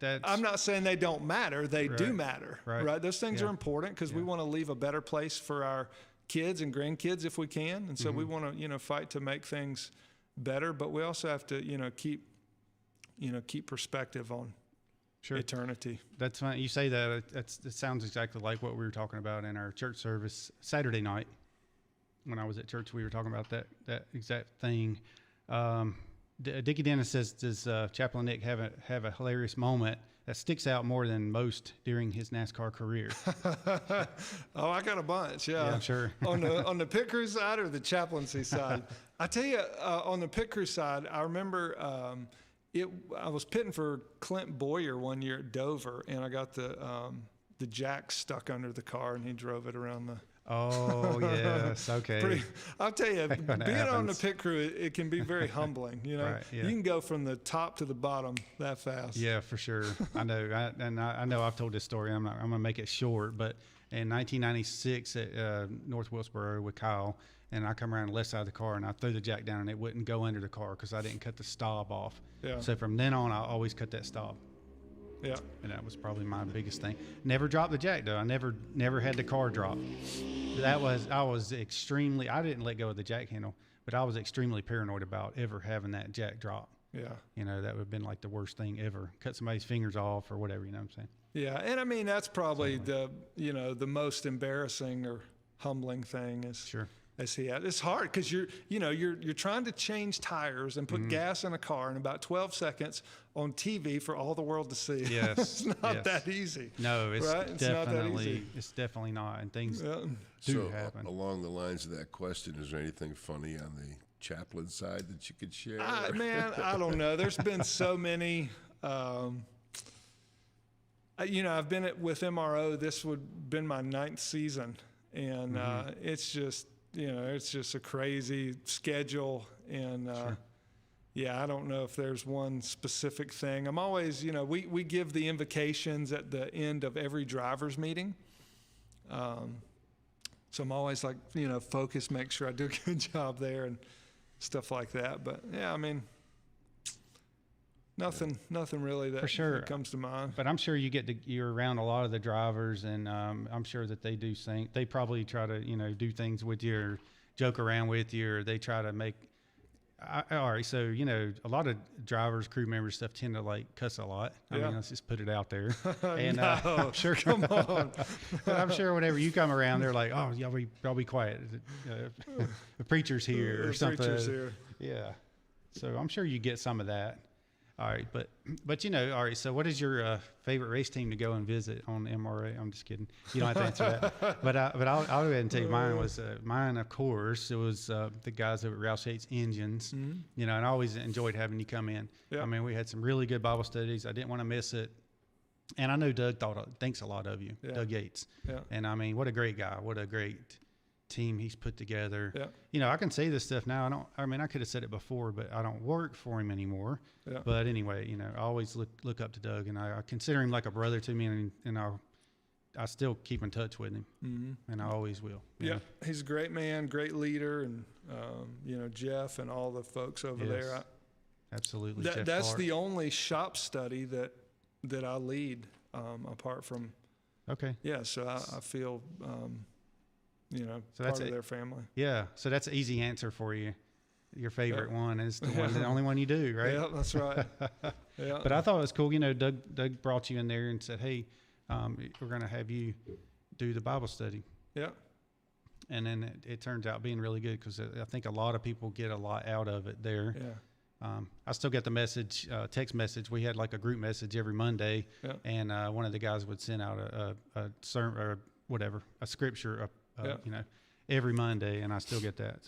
Speaker 1: that's
Speaker 2: I'm not saying they don't matter. They do matter, right? Those things are important because we want to leave a better place for our kids and grandkids if we can. And so we want to, fight to make things better, but we also have to, keep perspective on eternity.
Speaker 1: That's fine. You say that. It sounds exactly like what we were talking about in our church service Saturday night. when I was at church, we were talking about that exact thing. Dickie Dennis says, does Chaplain Nick have a hilarious moment that sticks out more than most during his NASCAR career?
Speaker 2: Oh, I got a bunch. Yeah,
Speaker 1: I'm sure.
Speaker 2: on the pit crew side or the chaplaincy side? I tell you, on the pit crew side, I remember I was pitting for Clint Boyer one year at Dover, and I got the jack stuck under the car, and he drove it around the.
Speaker 1: Oh, yes. Okay.
Speaker 2: I'll tell you, being on the
Speaker 1: happens.
Speaker 2: pit crew, it can be very humbling. You know,
Speaker 1: Right, yeah.
Speaker 2: you can go from the top to the bottom that fast.
Speaker 1: Yeah, for sure. I know. I know I've told this story. I'm going to make it short, but in 1996 at North Wilkesboro with Kyle, and I come around the left side of the car, and I threw the jack down, and it wouldn't go under the car because I didn't cut the stop off.
Speaker 2: Yeah.
Speaker 1: So from then on, I always cut that stop.
Speaker 2: Yeah.
Speaker 1: And that was probably my biggest thing. Never dropped the jack though. I never had the car drop. I was extremely. I didn't let go of the jack handle, but I was extremely paranoid about ever having that jack drop.
Speaker 2: Yeah.
Speaker 1: You know, that would have been like the worst thing ever. Cut somebody's fingers off or whatever. You know what I'm saying?
Speaker 2: Yeah, and I mean that's probably the most embarrassing or humbling thing is.
Speaker 1: Sure.
Speaker 2: It's hard because you're trying to change tires and put gas in a car in about 12 seconds on TV for all the world to see.
Speaker 1: Yes.
Speaker 2: It's not
Speaker 1: yes.
Speaker 2: that easy.
Speaker 1: No, it's
Speaker 2: right? It's not that easy.
Speaker 1: It's definitely not. And things
Speaker 2: Yeah.
Speaker 1: do
Speaker 3: So
Speaker 1: happen.
Speaker 3: along the lines of that question, is there anything funny on the chaplain side that you could share?
Speaker 2: Man, I don't know. There's been so many. I've been with MRO. This would been my 9th season, and it's just a crazy schedule. And
Speaker 1: Sure.
Speaker 2: yeah, I don't know if there's one specific thing. I'm always, we give the invocations at the end of every driver's meeting. So I'm always like, focused, make sure I do a good job there and stuff like that. But yeah, I mean, nothing really that,
Speaker 1: For sure.
Speaker 2: that comes to mind.
Speaker 1: But I'm sure you're around a lot of the drivers, and I'm sure that they do they probably try to, do things with you or joke around with you, or they try to make. All right, so a lot of drivers, crew members, stuff tend to like cuss a lot. I mean, let's just put it out there. And
Speaker 2: No,
Speaker 1: I'm sure,
Speaker 2: come on.
Speaker 1: but I'm sure whenever you come around, they're like, "Oh, y'all be quiet. The preacher's here or
Speaker 2: The
Speaker 1: something."
Speaker 2: preacher's here.
Speaker 1: Yeah. So I'm sure you get some of that. All right, but all right. So what is your favorite race team to go and visit on MRA? I'm just kidding. You don't have to answer that. But I'll go ahead and tell you mine was mine. Of course, it was the guys over at Roush Yates Engines.
Speaker 2: Mm-hmm.
Speaker 1: And I always enjoyed having you come in.
Speaker 2: Yeah.
Speaker 1: I mean, we had some really good Bible studies. I didn't want to miss it. And I know Doug thinks a lot of you,
Speaker 2: Yeah.
Speaker 1: Doug Yates.
Speaker 2: Yeah.
Speaker 1: And I mean, what a great guy. What a great team he's put together.
Speaker 2: Yeah.
Speaker 1: I can say this stuff now. I could have said it before, but I don't work for him anymore.
Speaker 2: Yeah.
Speaker 1: But anyway, I always look up to Doug, and I consider him like a brother to me, and I still keep in touch with him, and I always will.
Speaker 2: Yeah, he's a great man, great leader, and Jeff and all the folks over there.
Speaker 1: Absolutely. Jeff
Speaker 2: That's
Speaker 1: Clark.
Speaker 2: the only shop study that I lead, apart from.
Speaker 1: Okay.
Speaker 2: Yeah, so I feel,
Speaker 1: So
Speaker 2: part
Speaker 1: that's
Speaker 2: of
Speaker 1: it.
Speaker 2: their family.
Speaker 1: Yeah. So that's an easy answer for you. Your favorite one is the only one you do, right?
Speaker 2: Yeah, that's right. Yeah.
Speaker 1: But I thought it was cool. Doug brought you in there and said, "Hey, we're going to have you do the Bible study."
Speaker 2: Yeah.
Speaker 1: And then it turns out being really good because I think a lot of people get a lot out of it there.
Speaker 2: Yeah.
Speaker 1: I still get the message, text message. We had like a group message every Monday,
Speaker 2: Yeah.
Speaker 1: and one of the guys would send out a sermon or whatever, a scripture, every Monday, and I still get that.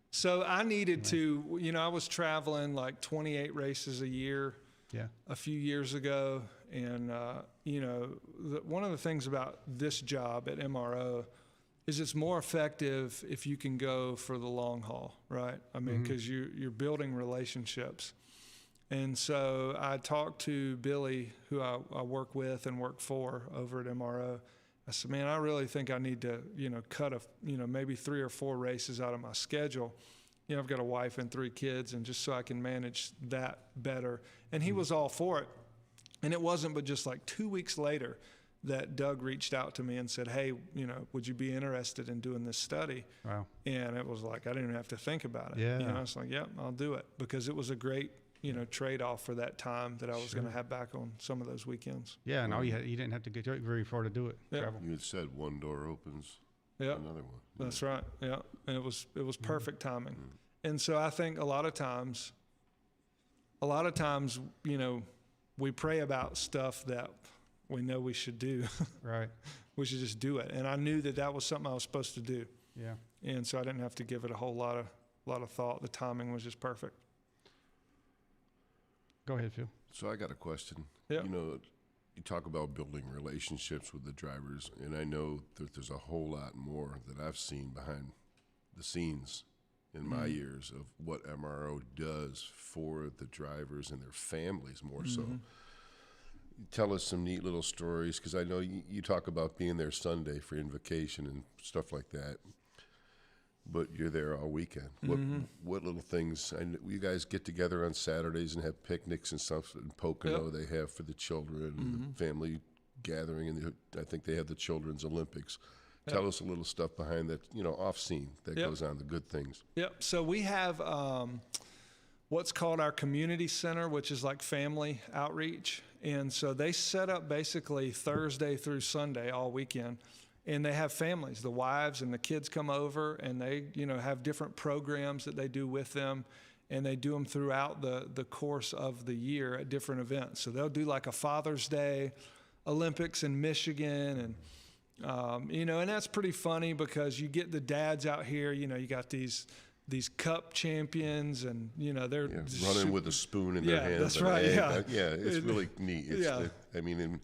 Speaker 2: So I needed to, I was traveling like 28 races a year.
Speaker 1: Yeah.
Speaker 2: A few years ago, and one of the things about this job at MRO is it's more effective if you can go for the long haul, right? I mean, because you're building relationships. And so I talked to Billy, who I work with and work for over at MRO. I said, man, I really think I need to, cut maybe 3 or 4 races out of my schedule. I've got a wife and 3 kids, and just so I can manage that better. And he was all for it. And it wasn't but just like 2 weeks later that Doug reached out to me and said, hey, would you be interested in doing this study?
Speaker 1: Wow.
Speaker 2: And it was like, I didn't even have to think about it.
Speaker 1: Yeah.
Speaker 2: I was like, yep, I'll do it, because it was a great, trade-off for that time that I was going to have back on some of those weekends.
Speaker 1: Yeah, and you didn't have to get very far to do it.
Speaker 2: Yeah.
Speaker 1: Travel.
Speaker 3: You had said one door opens.
Speaker 2: Yeah.
Speaker 3: Another one.
Speaker 2: That's right. Yeah. And it was perfect timing. And so I think a lot of times, you know, we pray about stuff that we know we should do.
Speaker 1: Right.
Speaker 2: We should just do it. And I knew that was something I was supposed to do.
Speaker 1: Yeah.
Speaker 2: And so I didn't have to give it a whole lot of thought. The timing was just perfect.
Speaker 1: Go ahead, Phil.
Speaker 3: So I got a question.
Speaker 2: Yeah.
Speaker 3: You know, you talk about building relationships with the drivers, and I know that there's a whole lot more that I've seen behind the scenes in my years of what MRO does for the drivers and their families more so. Tell us some neat little stories, because I know you talk about being there Sunday for invocation and stuff like that, but you're there all weekend. What little things? I know you guys get together on Saturdays and have picnics and stuff in Pocono. They have for the children and the family gathering, and I think they have the Children's Olympics. Tell us a little stuff behind that, you know, off scene that goes on, the good things.
Speaker 2: Yep. So we have what's called our community center, which is like family outreach. And so they set up basically Thursday through Sunday all weekend. And they have families, the wives and the kids come over, and they, you know, have different programs that they do with them. And they do them throughout the course of the year at different events. So they'll do like a Father's Day Olympics in Michigan, and you know, and that's pretty funny because you get the dads out here, you know, you got these cup champions, and, you know, they're
Speaker 3: running with a spoon in their hand.
Speaker 2: That's right.
Speaker 3: It's really neat. I mean,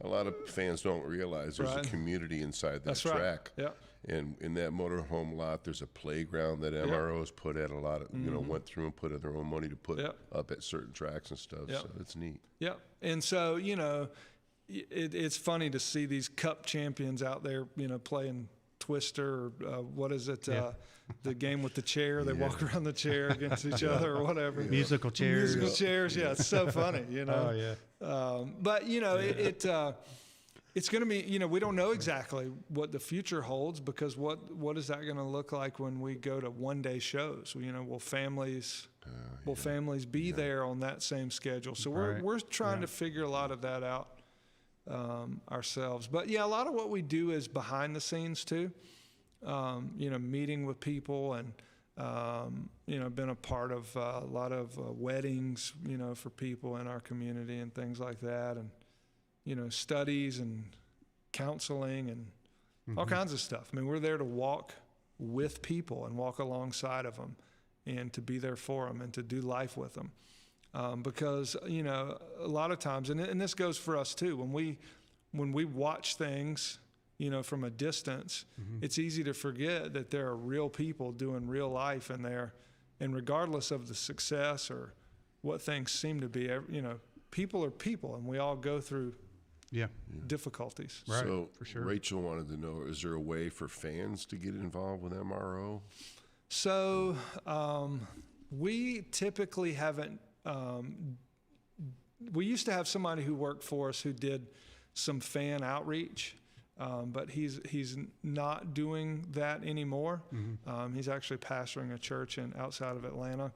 Speaker 3: a lot of fans don't realize there's a community inside that track.
Speaker 2: Yeah.
Speaker 3: And in that motorhome lot, there's a playground that MROs put at a lot of, you know, went through and put in their own money to put up at certain tracks and stuff. So it's neat.
Speaker 2: Yeah. And so, you know, it's funny to see these cup champions out there, you know, playing Twister, or what is it? The game with the chair. They walk around the chair against each other or whatever.
Speaker 1: Musical chairs.
Speaker 2: Musical chairs. Yeah, it's so funny, you know.
Speaker 1: Oh, yeah.
Speaker 2: But, you know, it's going to be, you know, we don't know exactly what the future holds, because what is that going to look like when we go to one-day shows? You know, will families be there on that same schedule? So we're trying to figure a lot of that out ourselves. But yeah, a lot of what we do is behind the scenes too. You know, meeting with people, and you know, been a part of a lot of weddings, you know, for people in our community and things like that, and, you know, studies and counseling and all kinds of stuff. I mean, we're there to walk with people and walk alongside of them, and to be there for them and to do life with them. Because, you know, a lot of times, and this goes for us too, when we watch things, you know, from a distance, it's easy to forget that there are real people doing real life in there. And regardless of the success or what things seem to be, you know, people are people, and we all go through difficulties.
Speaker 1: Right,
Speaker 3: so
Speaker 1: for sure.
Speaker 3: Rachel wanted to know, is there a way for fans to get involved with MRO?
Speaker 2: So we typically haven't. We used to have somebody who worked for us who did some fan outreach, but he's not doing that anymore. He's actually pastoring a church outside of Atlanta.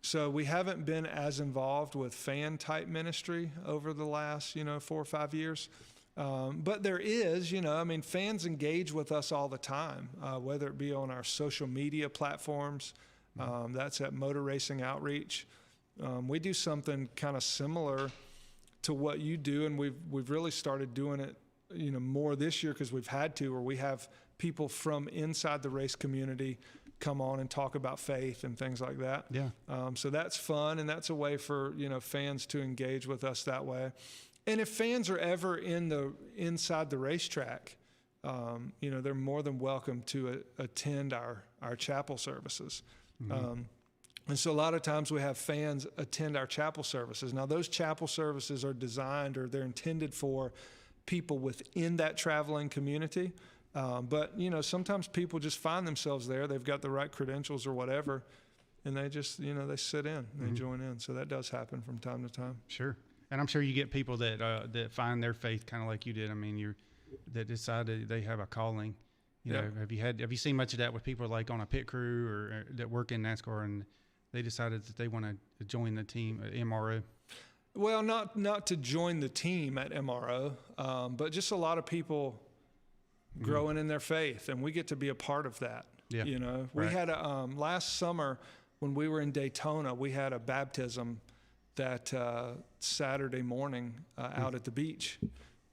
Speaker 2: So we haven't been as involved with fan type ministry over the last, you know, 4 or 5 years. But there is, you know, I mean, fans engage with us all the time, whether it be on our social media platforms. That's at Motor Racing Outreach. We do something kind of similar to what you do, and we've really started doing it, you know, more this year because we've had to, where we have people from inside the race community come on and talk about faith and things like that.
Speaker 1: Yeah.
Speaker 2: So that's fun, and that's a way for, you know, fans to engage with us that way. And if fans are ever inside the racetrack, you know, they're more than welcome to attend our chapel services. And so a lot of times we have fans attend our chapel services. Now, those chapel services are designed, or they're intended for people within that traveling community. But, you know, sometimes people just find themselves there. They've got the right credentials or whatever, and they just, you know, they sit in, they join in. So that does happen from time to time.
Speaker 1: Sure. And I'm sure you get people that find their faith kind of like you did. I mean, that decide that they have a calling. You know, have you seen much of that with people like on a pit crew or that work in NASCAR, and they decided that they want to join the team at MRO? Well,
Speaker 2: not to join the team at MRO, but just a lot of people growing in their faith, and we get to be a part of that.
Speaker 1: Yeah.
Speaker 2: You know, we had a, last summer when we were in Daytona, we had a baptism that Saturday morning out at the beach,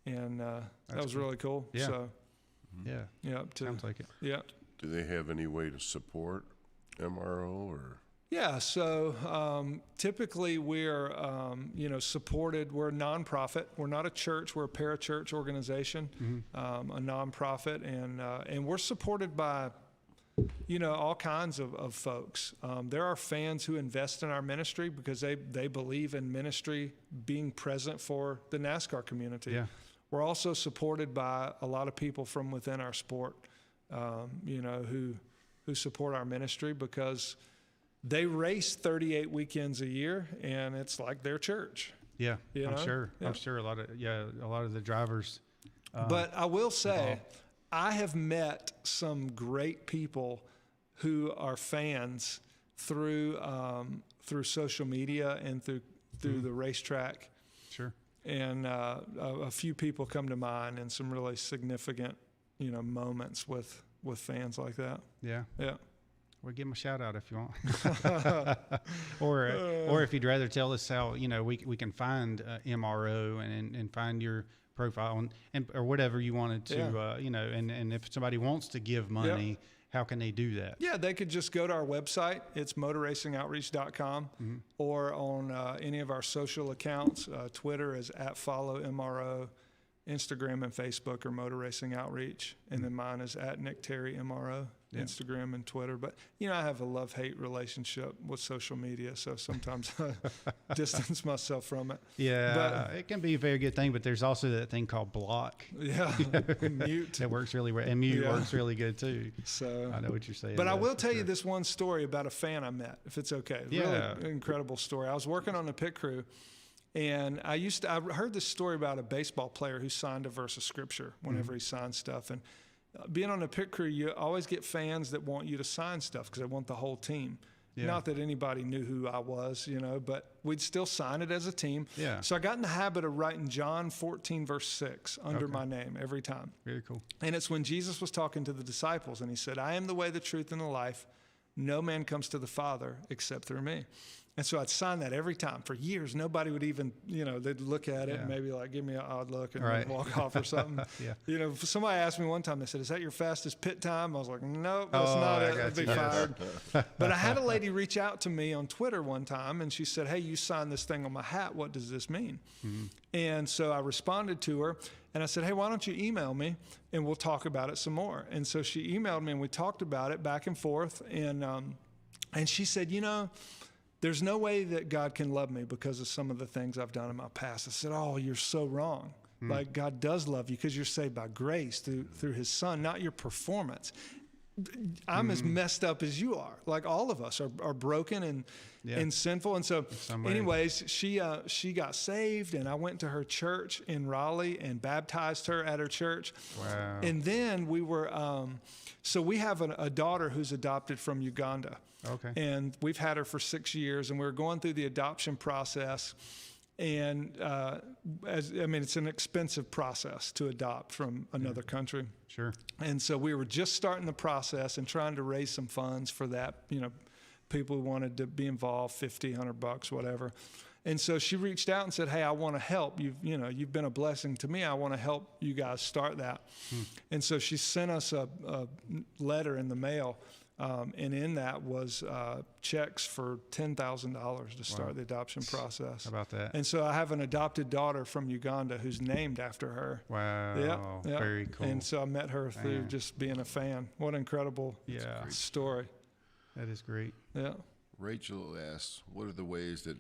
Speaker 2: and that was really cool.
Speaker 1: Yeah.
Speaker 2: So,
Speaker 1: yeah. Sounds like it.
Speaker 2: Yeah.
Speaker 3: Do they have any way to support MRO or?
Speaker 2: Yeah, so typically we're, supported. We're a nonprofit. We're not a church. We're a parachurch organization, a nonprofit, and we're supported by, all kinds of folks. There are fans who invest in our ministry because they believe in ministry being present for the NASCAR community.
Speaker 1: Yeah.
Speaker 2: We're also supported by a lot of people from within our sport, who support our ministry because they race 38 weekends a year, and it's like their church.
Speaker 1: Yeah,
Speaker 2: I'm
Speaker 1: sure. Yeah. I'm sure a lot of the drivers.
Speaker 2: But I will say, I have met some great people who are fans through social media and through the racetrack.
Speaker 1: Sure.
Speaker 2: And a few people come to mind in some really significant, moments with fans like that.
Speaker 1: Yeah.
Speaker 2: Yeah.
Speaker 1: Well, give them a shout out if you want, or if you'd rather tell us how we can find MRO and find your profile and or whatever you wanted to and if somebody wants to give money, how can they do that?
Speaker 2: Yeah, they could just go to our website. It's motorracingoutreach.com, or on any of our social accounts. Twitter is @followMRO. Instagram and Facebook are Motor Racing Outreach, and then mine is @Nick Terry MRO, Instagram and Twitter. But I have a love-hate relationship with social media, so sometimes I distance myself from it.
Speaker 1: Yeah,
Speaker 2: but
Speaker 1: it can be a very good thing, but there's also that thing called block.
Speaker 2: Yeah, mute.
Speaker 1: That works really well, and mute works really good too.
Speaker 2: So
Speaker 1: I know what you're saying.
Speaker 2: But I will tell you this one story about a fan I met, if it's okay. Really incredible story. I was working on the pit crew. And I heard this story about a baseball player who signed a verse of scripture whenever he signed stuff. And being on the pit crew, you always get fans that want you to sign stuff because they want the whole team. Yeah. Not that anybody knew who I was, but we'd still sign it as a team.
Speaker 1: Yeah.
Speaker 2: So I got in the habit of writing John 14, verse 6 under my name every time.
Speaker 1: Very cool.
Speaker 2: And it's when Jesus was talking to the disciples, and he said, I am the way, the truth, and the life. No man comes to the Father except through me. And so I'd sign that every time. For years, nobody would even, they'd look at it and maybe like give me an odd look and then walk off or something. Somebody asked me one time, they said, is that your fastest pit time? I was like, nope, that's not it. I'd be fired. But I had a lady reach out to me on Twitter one time, and she said, hey, you signed this thing on my hat. What does this mean? And so I responded to her, and I said, hey, why don't you email me, and we'll talk about it some more. And so she emailed me, and we talked about it back and forth. And she said, there's no way that God can love me because of some of the things I've done in my past. I said, oh, you're so wrong. Like, God does love you because you're saved by grace through his son, not your performance. I'm as messed up as you are. Like, all of us are broken and sinful. And so anyways, she got saved, and I went to her church in Raleigh and baptized her at her church.
Speaker 1: Wow.
Speaker 2: And then we were, so we have a daughter who's adopted from Uganda.
Speaker 1: Okay.
Speaker 2: And we've had her for 6 years, and we're going through the adoption process. And it's an expensive process to adopt from another country.
Speaker 1: Sure.
Speaker 2: And so we were just starting the process and trying to raise some funds for that. People who wanted to be involved, $50, $100, whatever. And so she reached out and said, hey, I want to help. You've been a blessing to me. I want to help you guys start that. And so she sent us a letter in the mail. And in that was checks for $10,000 to start the adoption process.
Speaker 1: How about that?
Speaker 2: And so I have an adopted daughter from Uganda who's named after her.
Speaker 1: Wow.
Speaker 2: Yeah.
Speaker 1: Very cool.
Speaker 2: And so I met her through just being a fan. What an incredible story.
Speaker 1: That is great.
Speaker 2: Yeah.
Speaker 3: Rachel asks, what are the ways that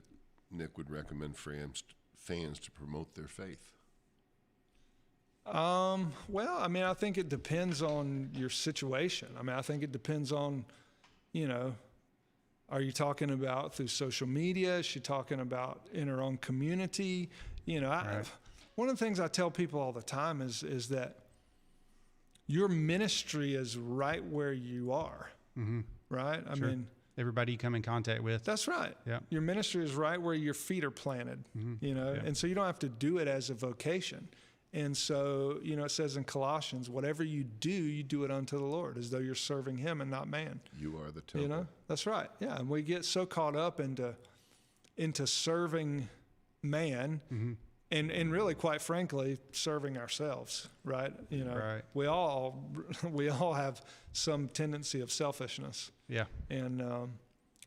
Speaker 3: Nick would recommend fans to promote their faith?
Speaker 2: Well, I think it depends on your situation. I think it depends on, are you talking about through social media? Is she talking about in her own community? One of the things I tell people all the time is that your ministry is right where you are, right?
Speaker 1: Sure. Everybody you come in contact with.
Speaker 2: That's right.
Speaker 1: Yeah.
Speaker 2: Your ministry is right where your feet are planted, and so you don't have to do it as a vocation. And so, it says in Colossians, whatever you do it unto the Lord, as though you're serving him and not man.
Speaker 3: You are the temple.
Speaker 2: That's right. Yeah. And we get so caught up into serving man and really, quite frankly, serving ourselves, right?
Speaker 1: Right.
Speaker 2: We all have some tendency of selfishness.
Speaker 1: Yeah.
Speaker 2: And,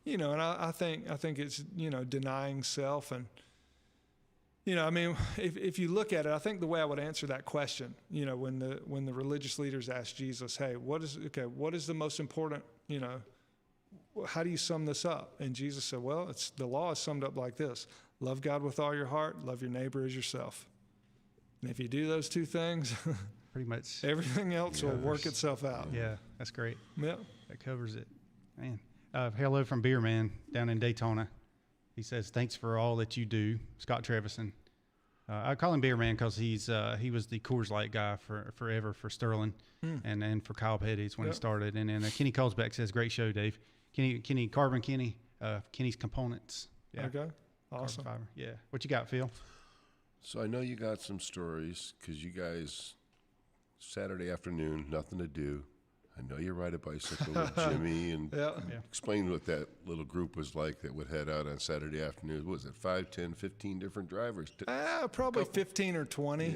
Speaker 2: and I think it's, denying self. And, if you look at it, I think the way I would answer that question, when the religious leaders asked Jesus, hey, what is the most important, how do you sum this up? And Jesus said, well, the law is summed up like this: love God with all your heart, love your neighbor as yourself. And if you do those two things,
Speaker 1: pretty much
Speaker 2: everything else will work itself out.
Speaker 1: Yeah, that's great.
Speaker 2: Yeah.
Speaker 1: That covers it. Man. Hello from Beer Man down in Daytona. He says, thanks for all that you do, Scott Trevison. I call him Beer Man because he was the Coors Light guy forever for Sterling and for Kyle Petty's when he started. And then Kenny Colesbeck says, great show, Dave. Kenny's Components. Yeah.
Speaker 2: Okay. Awesome.
Speaker 1: Fiber. Yeah. What you got, Phil?
Speaker 3: So I know you got some stories because you guys, Saturday afternoon, nothing to do. I know you ride a bicycle with Jimmy, and explain what that little group was like that would head out on Saturday afternoons. What was it, 5, 10, 15 different drivers?
Speaker 2: Probably 15 or 20,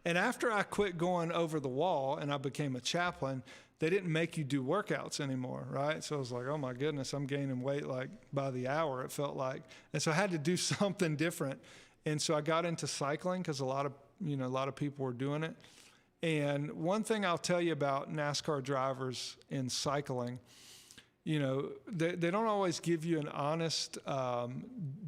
Speaker 2: And after I quit going over the wall and I became a chaplain, they didn't make you do workouts anymore, right? So I was like, oh my goodness, I'm gaining weight like by the hour, it felt like. And so I had to do something different. And so I got into cycling because a lot of people were doing it. And one thing I'll tell you about NASCAR drivers in cycling, they don't always give you an honest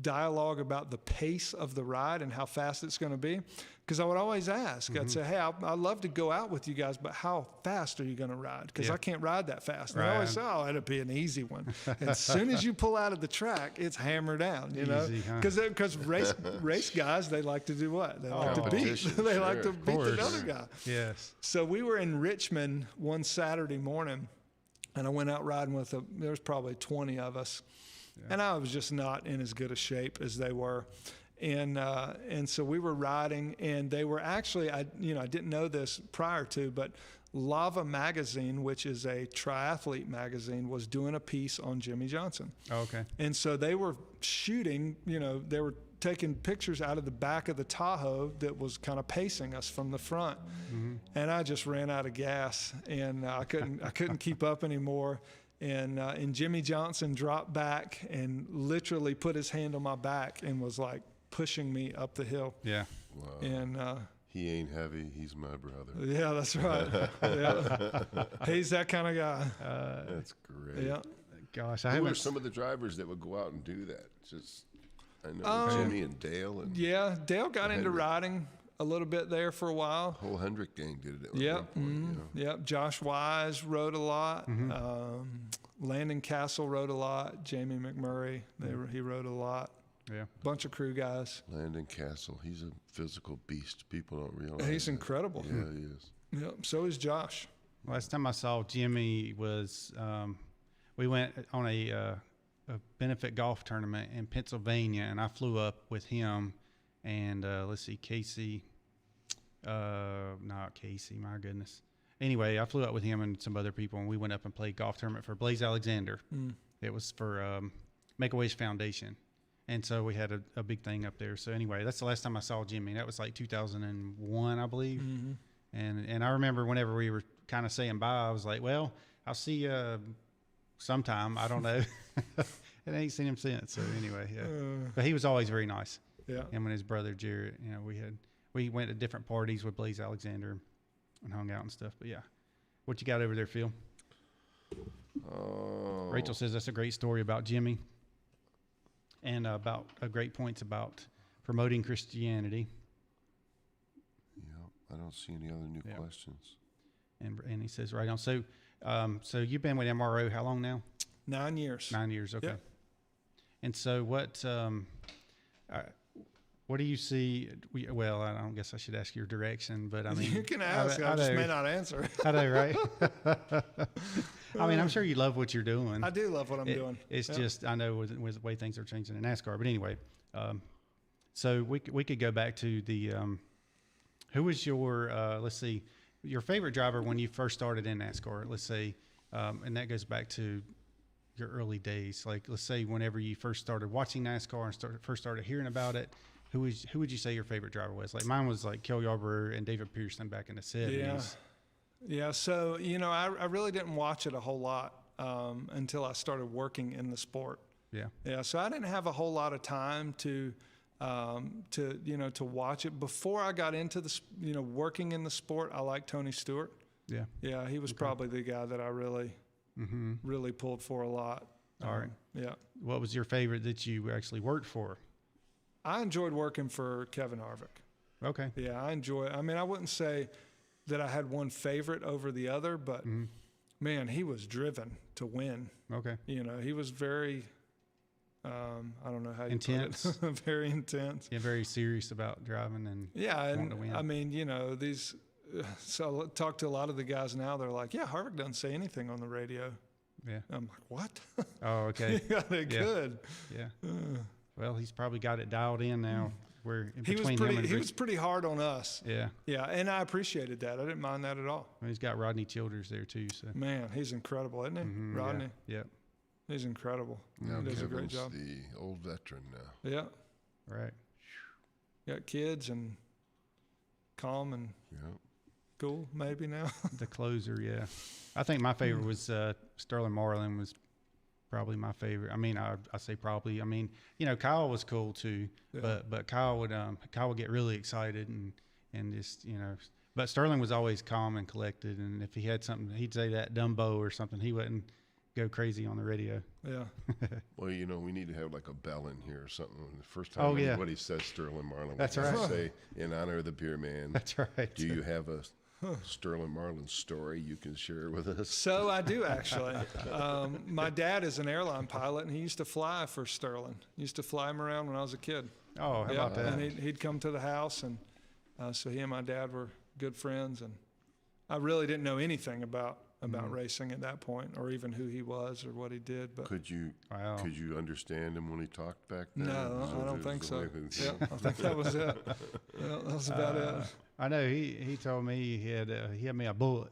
Speaker 2: dialogue about the pace of the ride and how fast it's going to be. Because I would always ask, I'd say, hey, I'd love to go out with you guys, but how fast are you going to ride? Because I can't ride that fast. And I always say, oh, it'll be an easy one. As soon as you pull out of the track, it's hammer down, Because race guys, they like to do what? They like to beat. They like to beat the other guy.
Speaker 1: Yes.
Speaker 2: So we were in Richmond one Saturday morning, and I went out riding with there was probably 20 of us. Yeah. And I was just not in as good a shape as they were. And so we were riding, and they were actually, I didn't know this prior to, but Lava Magazine, which is a triathlete magazine, was doing a piece on Jimmy Johnson.
Speaker 1: Oh, okay.
Speaker 2: And so they were shooting, they were taking pictures out of the back of the Tahoe that was kind of pacing us from the front. Mm-hmm. And I just ran out of gas, and I couldn't keep up anymore. And Jimmy Johnson dropped back and literally put his hand on my back and was like pushing me up the hill.
Speaker 1: Yeah.
Speaker 3: Wow.
Speaker 2: And
Speaker 3: he ain't heavy. He's my brother.
Speaker 2: Yeah, that's right. Yeah. He's that kind of guy.
Speaker 3: That's great.
Speaker 2: Yeah.
Speaker 1: Gosh,
Speaker 3: Who were some of the drivers that would go out and do that? I know Jimmy and Dale.
Speaker 2: Dale got into riding a little bit there for a while.
Speaker 3: The whole Hendrick gang did it.
Speaker 2: Yep. Yep. Josh Wise rode a lot. Mm-hmm. Landon Castle rode a lot. Jamie McMurray, he rode a lot.
Speaker 1: Yeah.
Speaker 2: Bunch of crew guys.
Speaker 3: Landon Castle, he's a physical beast. People don't realize.
Speaker 2: He's incredible.
Speaker 3: Yeah, he is.
Speaker 2: Yep. So is Josh.
Speaker 1: Last time I saw Jimmy was we went on a benefit golf tournament in Pennsylvania, and I flew up with him and Casey. Not Casey, my goodness. Anyway, I flew up with him and some other people, and we went up and played golf tournament for Blaze Alexander. It was for Make-A-Wish Foundation. And so we had a big thing up there. So anyway, that's the last time I saw Jimmy. That was like 2001, I believe. Mm-hmm. And I remember whenever we were kind of saying bye, I was like, well, I'll see you sometime. I don't know. I ain't seen him since. So anyway, yeah. But he was always very nice.
Speaker 2: Yeah.
Speaker 1: Him and his brother Jarrett, we went to different parties with Blaze Alexander and hung out and stuff. But yeah. What you got over there, Phil? Rachel says that's a great story about Jimmy. And about great points about promoting Christianity.
Speaker 3: Yeah, I don't see any other new questions.
Speaker 1: And he says right on. So, so you've been with MRO how long now?
Speaker 2: 9 years.
Speaker 1: 9 years. Okay.
Speaker 2: Yep.
Speaker 1: And so what do you see? Well, I don't guess I should ask your direction, but I mean,
Speaker 2: you can ask. I just may not answer.
Speaker 1: I know, right? I mean, I'm sure you love what you're doing.
Speaker 2: I do love what I'm doing.
Speaker 1: It's just, I know with the way things are changing in NASCAR. But anyway, so we could go back to the Who was your, let's see, your favorite driver when you first started in NASCAR? Let's say, and that goes back to your early days. Like, let's say whenever you first started watching NASCAR and first started hearing about it, who would you say your favorite driver was? Like mine was like Cale Yarborough and David Pearson back in the 70s.
Speaker 2: Yeah. So, I really didn't watch it a whole lot until I started working in the sport. Yeah. So I didn't have a whole lot of time to watch it. Before I got into working in the sport, I liked Tony Stewart. Yeah. He was probably the guy that I really pulled for a lot.
Speaker 1: All right.
Speaker 2: Yeah.
Speaker 1: What was your favorite that you actually worked for?
Speaker 2: I enjoyed working for Kevin Harvick.
Speaker 1: Okay.
Speaker 2: Yeah, I wouldn't say that I had one favorite over the other, but man, he was driven to win.
Speaker 1: Okay.
Speaker 2: He was very, I don't know how you
Speaker 1: intense.
Speaker 2: put it. Very intense.
Speaker 1: Yeah, very serious about driving and wanting to win.
Speaker 2: I mean, these. So I talk to a lot of the guys now. They're like, "Yeah, Harvick doesn't say anything on the radio."
Speaker 1: Yeah.
Speaker 2: I'm like, "What?"
Speaker 1: Oh, okay.
Speaker 2: He got it good.
Speaker 1: Yeah. Well, he's probably got it dialed in now. Where
Speaker 2: he was pretty hard on us.
Speaker 1: Yeah.
Speaker 2: Yeah, and I appreciated that. I didn't mind that at all.
Speaker 1: Well, he's got Rodney Childress there too. So
Speaker 2: man, he's incredible, isn't he? Rodney.
Speaker 1: Yeah.
Speaker 2: He's incredible.
Speaker 3: Now
Speaker 2: He does a great
Speaker 3: Kevin's
Speaker 2: job.
Speaker 3: the old veteran now.
Speaker 2: Yeah.
Speaker 1: Right.
Speaker 2: Got kids and calm and cool maybe now.
Speaker 1: The closer, yeah. I think my favorite was Sterling Marlin was probably my favorite. I mean, I say probably. I mean, Kyle was cool too, but Kyle would get really excited and just But Sterling was always calm and collected, and if he had something, he'd say that Dumbo or something. He wouldn't go crazy on the radio.
Speaker 2: Yeah.
Speaker 3: Well, we need to have like a bell in here or something. The first time anybody says Sterling Marlin,
Speaker 1: That's
Speaker 3: we
Speaker 1: right.
Speaker 3: say in honor of the beer man.
Speaker 1: That's right.
Speaker 3: Do you have a Sterling Marlin story you can share with us?
Speaker 2: So I do actually. My dad is an airline pilot, and he used to fly for Sterling. He used to fly him around when I was a kid.
Speaker 1: Oh, how about that?
Speaker 2: And he'd come to the house, and so he and my dad were good friends. And I really didn't know anything about racing at that point, or even who he was or what he did. But
Speaker 3: Could you understand him when he talked back then?
Speaker 2: No, I don't think so. Yeah, I think that was it. Yeah, that was about it.
Speaker 1: I know he told me he had me a book.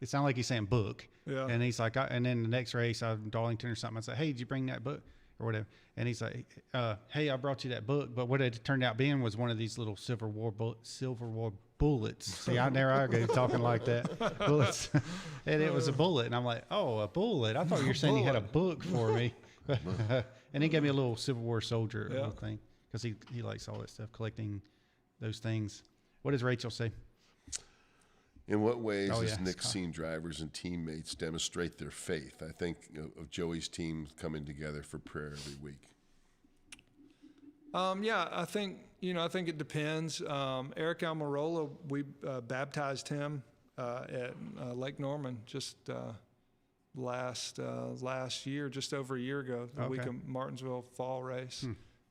Speaker 1: It sounded like he's saying book.
Speaker 2: Yeah.
Speaker 1: And he's like, and then the next race, I'm Darlington or something. I said, hey, did you bring that book or whatever? And he's like, hey, I brought you that book. But what it turned out being was one of these little Civil War bullets. See, there I go talking like that. Bullets. And it was a bullet. And I'm like, oh, a bullet. I thought you were saying you had a book for me. And he gave me a little Civil War soldier little thing because he likes all that stuff, collecting those things. What does Rachel say?
Speaker 3: In what ways has Nick seen drivers and teammates demonstrate their faith? I think of Joey's team coming together for prayer every week.
Speaker 2: I think it depends. Eric Almirola, we baptized him at Lake Norman just last year, just over a year ago, the week of Martinsville Fall Race.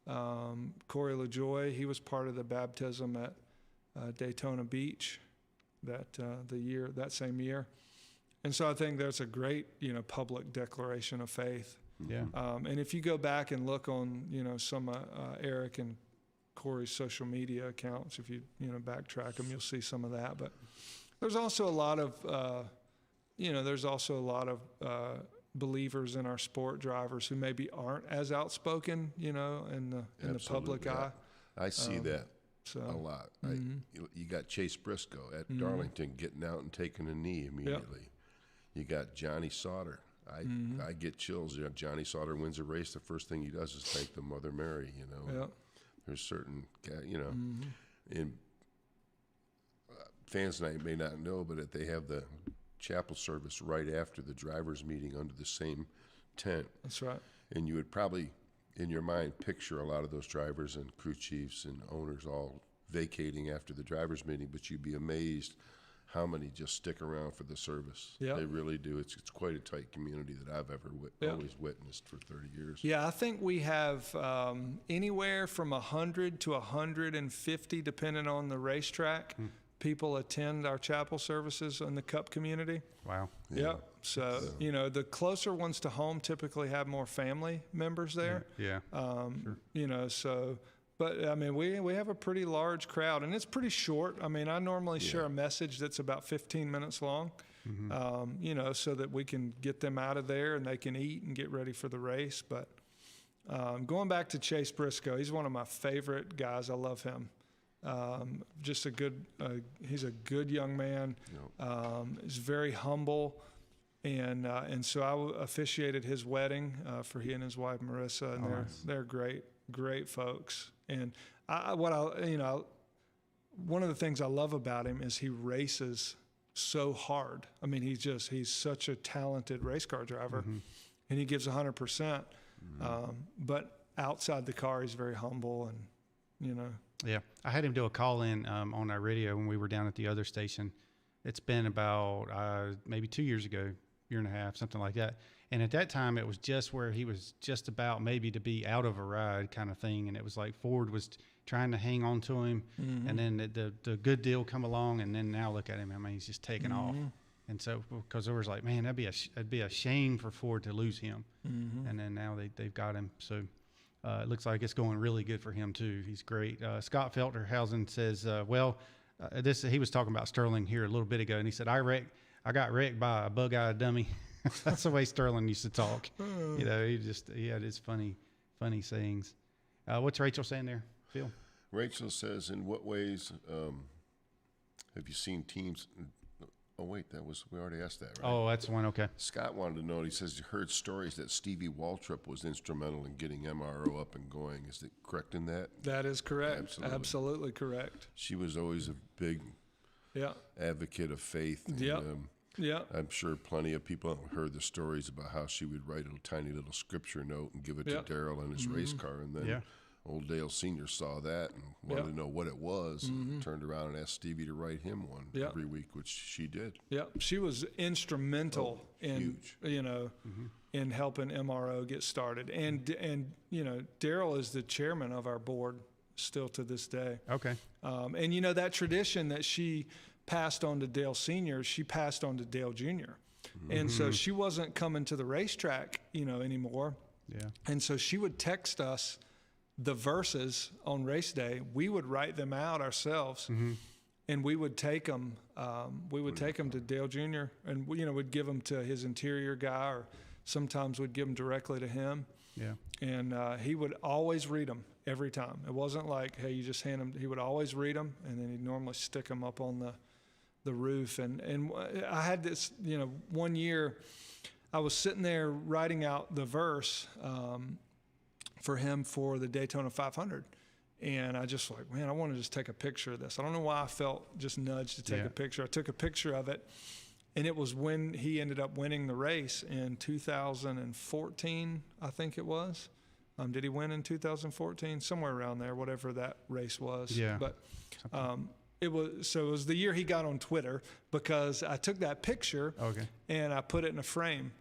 Speaker 2: Corey LaJoy, he was part of the baptism at Daytona Beach that same year. And so I think that's a great, public declaration of faith.
Speaker 1: Yeah.
Speaker 2: And if you go back and look on, some Eric and Corey's social media accounts, if you, backtrack them, you'll see some of that. But there's also a lot of, believers in our sport, drivers who maybe aren't as outspoken, in the public eye.
Speaker 3: I see that
Speaker 2: So
Speaker 3: a lot. You got Chase Briscoe at Darlington getting out and taking a knee immediately. You got Johnny Sauter. I get chills. Johnny Sauter wins a race. The first thing he does is thank the Mother Mary. There's certain, in fans tonight may not know, but they have the chapel service right after the drivers' meeting under the same tent.
Speaker 2: That's right.
Speaker 3: And you would probably, in your mind, picture a lot of those drivers and crew chiefs and owners all vacating after the drivers' meeting, but you'd be amazed how many just stick around for the service.
Speaker 2: Yeah.
Speaker 3: They really do. It's quite a tight community that I've ever always witnessed for 30 years.
Speaker 2: Yeah, I think we have anywhere from 100 to 150, depending on the racetrack, people attend our chapel services in the Cup community.
Speaker 1: Wow.
Speaker 2: Yeah. So, the closer ones to home typically have more family members there.
Speaker 1: Yeah.
Speaker 2: Sure. But I mean, we have a pretty large crowd, and it's pretty short. I mean, I normally share a message that's about 15 minutes long, you know, so that we can get them out of there and they can eat and get ready for the race. But going back to Chase Briscoe, he's one of my favorite guys. I love him. Just a good, he's a good young man. He's very humble. And so I officiated his wedding for he and his wife Marissa, and they're great folks. And one of the things I love about him is he races so hard. I mean, he's such a talented race car driver, and he gives 100%. But outside the car, he's very humble, and you know.
Speaker 1: Yeah, I had him do a call in on our radio when we were down at the other station. It's been about maybe 2 years ago. Year and a half, something like that. And at that time, it was just where he was just about maybe to be out of a ride kind of thing. And it was like Ford was trying to hang on to him. And then the good deal come along. And then now look at him. I mean, he's just taking off. And so, because there was like, man, it'd be a shame for Ford to lose him. And then now they've got him. So it looks like it's going really good for him too. He's great. Scott Felterhausen says, he was talking about Sterling here a little bit ago. And he said, I got wrecked by a bug-eyed dummy. That's the way Sterling used to talk. You know, he had his funny sayings. What's Rachel saying there, Phil?
Speaker 3: Rachel says, in what ways have you seen teams? Oh, wait, we already asked that, right?
Speaker 1: Oh, that's the one, okay.
Speaker 3: Scott wanted to know, he says he heard stories that Stevie Waltrip was instrumental in getting MRO up and going. Is it correct in that?
Speaker 2: That is correct. Absolutely correct.
Speaker 3: She was always a big advocate of faith. And, I'm sure plenty of people heard the stories about how she would write a tiny little scripture note and give it to Daryl in his race car. And then old Dale Sr. saw that and wanted to know what it was and turned around and asked Stevie to write him one every week, which she did. Yeah,
Speaker 2: she was instrumental in, you know, in helping MRO get started. And you know, Daryl is the chairman of our board still to this day.
Speaker 1: Okay.
Speaker 2: And, you know, that tradition that she passed on to Dale Sr., she passed on to Dale Jr. And so she wasn't coming to the racetrack, you know, anymore. Yeah. And so she would text us the verses on race day. We would write them out ourselves, and we would take them. To Dale Jr. and you know, we'd give them to his interior guy, or sometimes we'd give them directly to him. Yeah. And he would always read them every time. It wasn't like, hey, you just hand them. He would always read them, and then he'd normally stick them up on the roof. And I had this, you know, one year I was sitting there writing out the verse for him for the Daytona 500. And I just like, man, I want to just take a picture of this. I don't know why I felt just nudged to take a picture. I took a picture of it, and it was when he ended up winning the race in 2014, I think it was. Did he win in 2014? Somewhere around there, whatever that race was. Yeah. But it was the year he got on Twitter, because I took that picture and I put it in a frame.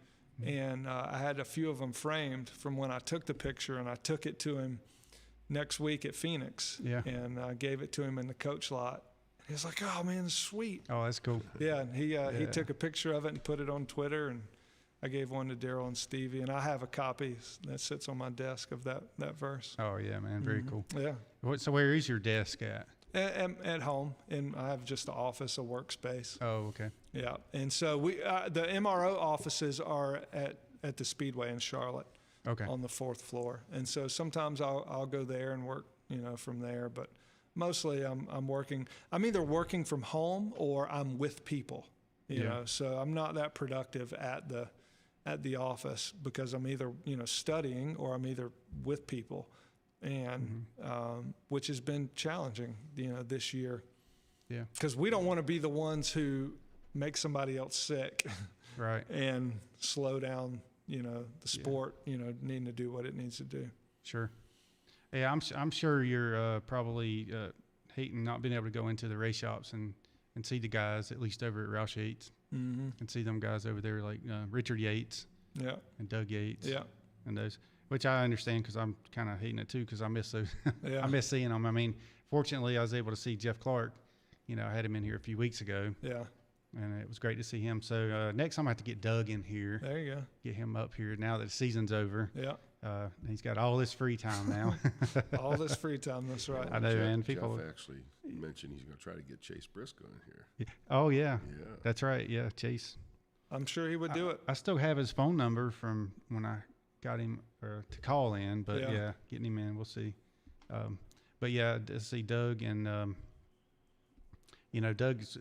Speaker 2: And I had a few of them framed from when I took the picture, and I took it to him next week at Phoenix. Yeah. And I gave it to him in the coach lot. He was like, oh, man, it's sweet.
Speaker 1: Oh, that's cool.
Speaker 2: Yeah, and he took a picture of it and put it on Twitter, and I gave one to Daryl and Stevie, and I have a copy that sits on my desk of that verse.
Speaker 1: Oh, yeah, man, very cool.
Speaker 2: Yeah.
Speaker 1: So where is your desk at?
Speaker 2: At home, and I have just an office, a workspace.
Speaker 1: Oh, okay.
Speaker 2: Yeah, and so the MRO offices are at the Speedway in Charlotte. Okay. On the 4th floor, and so sometimes I'll go there and work, you know, from there. But mostly I'm working. I'm either working from home or I'm with people. You know, so I'm not that productive at the office, because I'm either, you know, studying or I'm either with people. And which has been challenging, you know, this year. Yeah. Because we don't want to be the ones who make somebody else sick, right? And slow down, you know, the sport, you know, needing to do what it needs to do. Sure.
Speaker 1: Yeah, I'm sure you're probably hating not being able to go into the race shops and see the guys, at least over at Roush Yates, and see them guys over there like Richard Yates, and Doug Yates, and those. Which I understand, because I'm kind of hating it too, because I miss those. I miss seeing them. I mean, fortunately, I was able to see Jeff Clark. You know, I had him in here a few weeks ago. Yeah. and it was great to see him. So next time I have to get Doug in here,
Speaker 2: There you go.
Speaker 1: get him up here now that the season's over.
Speaker 2: Yeah.
Speaker 1: He's got all this free time now.
Speaker 2: All this free time. That's right.
Speaker 1: I know, man. People.
Speaker 3: Jeff actually mentioned he's going to try to get Chase Briscoe in here.
Speaker 1: Oh yeah,
Speaker 3: Yeah.
Speaker 1: that's right. Yeah, Chase.
Speaker 2: I'm sure he would do it.
Speaker 1: I still have his phone number from when I got him to call in, but
Speaker 2: Yeah.
Speaker 1: yeah, getting him in, we'll see. But yeah, to see Doug and Doug's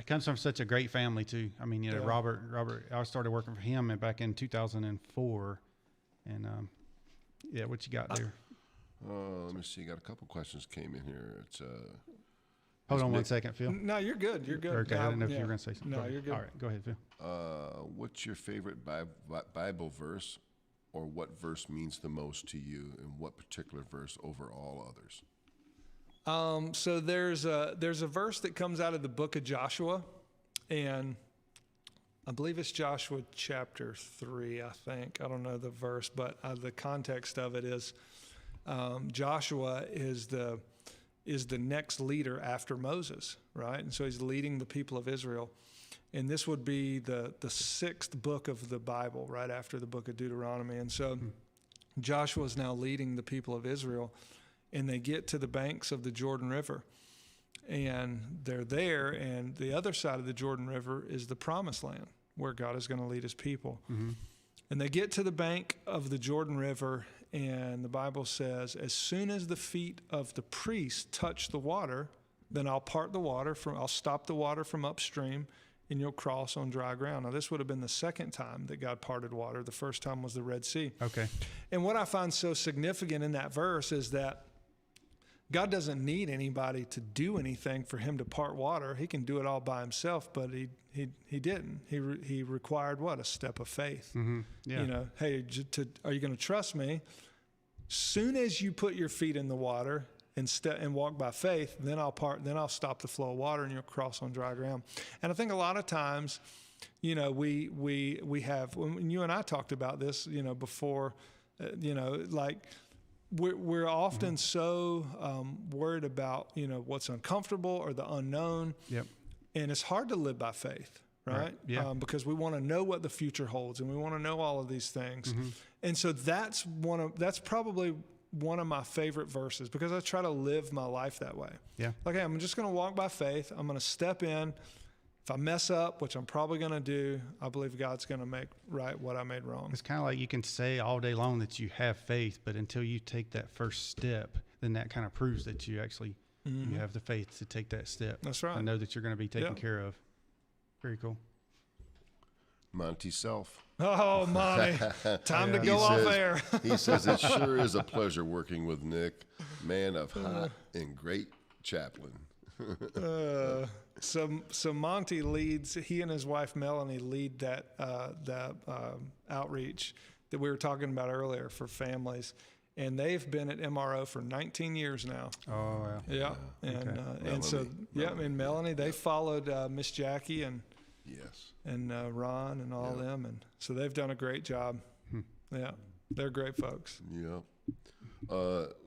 Speaker 1: comes from such a great family too. I mean,
Speaker 2: Yeah.
Speaker 1: Robert. I started working for him back in 2004, and yeah, what you got there?
Speaker 3: Let me see. Got a couple questions came in here. It's
Speaker 1: Hold on one
Speaker 3: Nick-
Speaker 1: second, Phil.
Speaker 2: No, you're good. You're good.
Speaker 1: Okay, I didn't know if you
Speaker 2: Yeah.
Speaker 1: were going to say something.
Speaker 2: No,
Speaker 1: Go ahead.
Speaker 2: you're good.
Speaker 1: All right, go ahead, Phil.
Speaker 3: what's your favorite Bible verse, or what verse means the most to you, and what particular verse over all others?
Speaker 2: So there's a verse that comes out of the book of Joshua, and I believe it's Joshua chapter 3, I think. I don't know the verse, but the context of it is Joshua is the next leader after Moses, right? And so he's leading the people of Israel. And this would be the sixth book of the Bible, right after the book of Deuteronomy. And so Joshua is now leading the people of Israel, and they get to the banks of the Jordan River. And they're there, and the other side of the Jordan River is the promised land, where God is going to lead his people.
Speaker 1: Mm-hmm.
Speaker 2: And they get to the bank of the Jordan River, and the Bible says, as soon as the feet of the priest touch the water, then I'll I'll stop the water from upstream, and you'll cross on dry ground. Now, this would have been the second time that God parted water. The first time was the Red Sea.
Speaker 1: Okay.
Speaker 2: And what I find so significant in that verse is that God doesn't need anybody to do anything for him to part water. He can do it all by himself, but he didn't. He required what? A step of faith.
Speaker 1: Mm-hmm. Yeah.
Speaker 2: Hey, are you going to trust me? Soon as you put your feet in the water and walk by faith, then I'll stop the flow of water, and you'll cross on dry ground. And I think a lot of times, we have, when you and I talked about this, before, like, we're often so worried about what's uncomfortable or the unknown.
Speaker 1: Yep.
Speaker 2: And it's hard to live by faith, right?
Speaker 1: Yeah.
Speaker 2: Because we want to know what the future holds, and we want to know all of these things.
Speaker 1: Mm-hmm.
Speaker 2: And so that's probably one of my favorite verses, because I try to live my life that way.
Speaker 1: Yeah.
Speaker 2: Like, hey, I'm just going to walk by faith. I'm going to step in. If I mess up, which I'm probably going to do, I believe God's going to make right what I made wrong.
Speaker 1: It's kind of like you can say all day long that you have faith, but until you take that first step, then that kind of proves that you actually you have the faith to take that step.
Speaker 2: That's right.
Speaker 1: And know that you're going to be taken
Speaker 2: Yeah.
Speaker 1: care of. Very cool.
Speaker 3: Monty Self.
Speaker 2: Oh, Monty, time to
Speaker 3: He
Speaker 2: go off
Speaker 3: says-
Speaker 2: air.
Speaker 3: He says, it sure is a pleasure working with Nick, man of hot and great chaplain.
Speaker 2: So Monty leads. He and his wife Melanie lead that outreach that we were talking about earlier for families, and they've been at MRO for 19 years now.
Speaker 1: Oh, wow.
Speaker 2: Yeah, and
Speaker 1: Okay.
Speaker 2: and so and Melanie, they followed Miss Jackie and
Speaker 3: Yes.
Speaker 2: Ron and all them, and so they've done a great job. Yeah, they're great folks.
Speaker 3: Yep.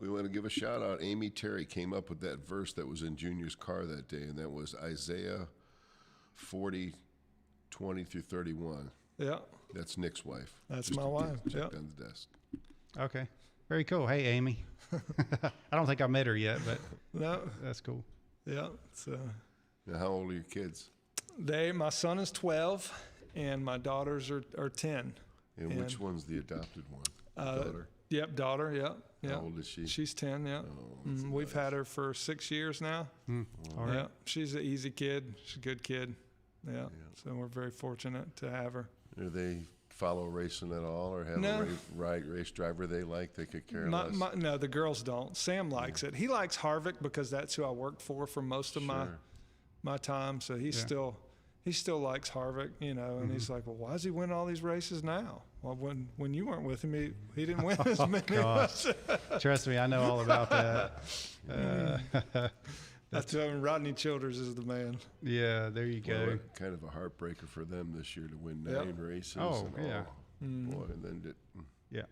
Speaker 3: We want to give a shout out. Amy Terry came up with that verse that was in Junior's car that day, and that was Isaiah 40:20-31.
Speaker 2: Yeah,
Speaker 3: That's Nick's wife.
Speaker 2: That's
Speaker 3: Just
Speaker 2: my
Speaker 3: a
Speaker 2: wife,
Speaker 3: gift
Speaker 2: yep.
Speaker 3: on the desk.
Speaker 1: Okay. Very cool. Hey, Amy. I don't think I met her yet, but
Speaker 2: no,
Speaker 1: that's cool.
Speaker 2: yeah. So
Speaker 3: Now, how old are your kids?
Speaker 2: my son is 12, and my daughters are 10.
Speaker 3: And which
Speaker 2: And,
Speaker 3: one's the adopted one? Daughter.
Speaker 2: Yep, daughter. Yep,
Speaker 3: How
Speaker 2: yep.
Speaker 3: old is she?
Speaker 2: She's 10. Yeah.
Speaker 3: that's
Speaker 2: We've had her for 6 years now.
Speaker 1: All right.
Speaker 2: Yeah, she's an easy kid. She's a good kid. Yeah. So we're very fortunate to have her.
Speaker 3: Do they follow racing at all, or have
Speaker 2: No.
Speaker 3: a race driver they like? They could care less.
Speaker 2: No, the girls don't. Sam likes it. He likes Harvick because that's who I worked for most of
Speaker 3: Sure.
Speaker 2: my time. So he still likes Harvick, and he's like, well, why is he winning all these races now? Well, when you weren't with him, he didn't win as many.
Speaker 1: gosh. Trust me, I know all about that.
Speaker 2: That's Rodney Childress is the man.
Speaker 1: Yeah, there you go.
Speaker 3: Well, kind of a heartbreaker for them this year to win 9
Speaker 2: Yep.
Speaker 3: races.
Speaker 1: Oh,
Speaker 3: and
Speaker 1: yeah.
Speaker 3: Boy, and then
Speaker 1: Yeah,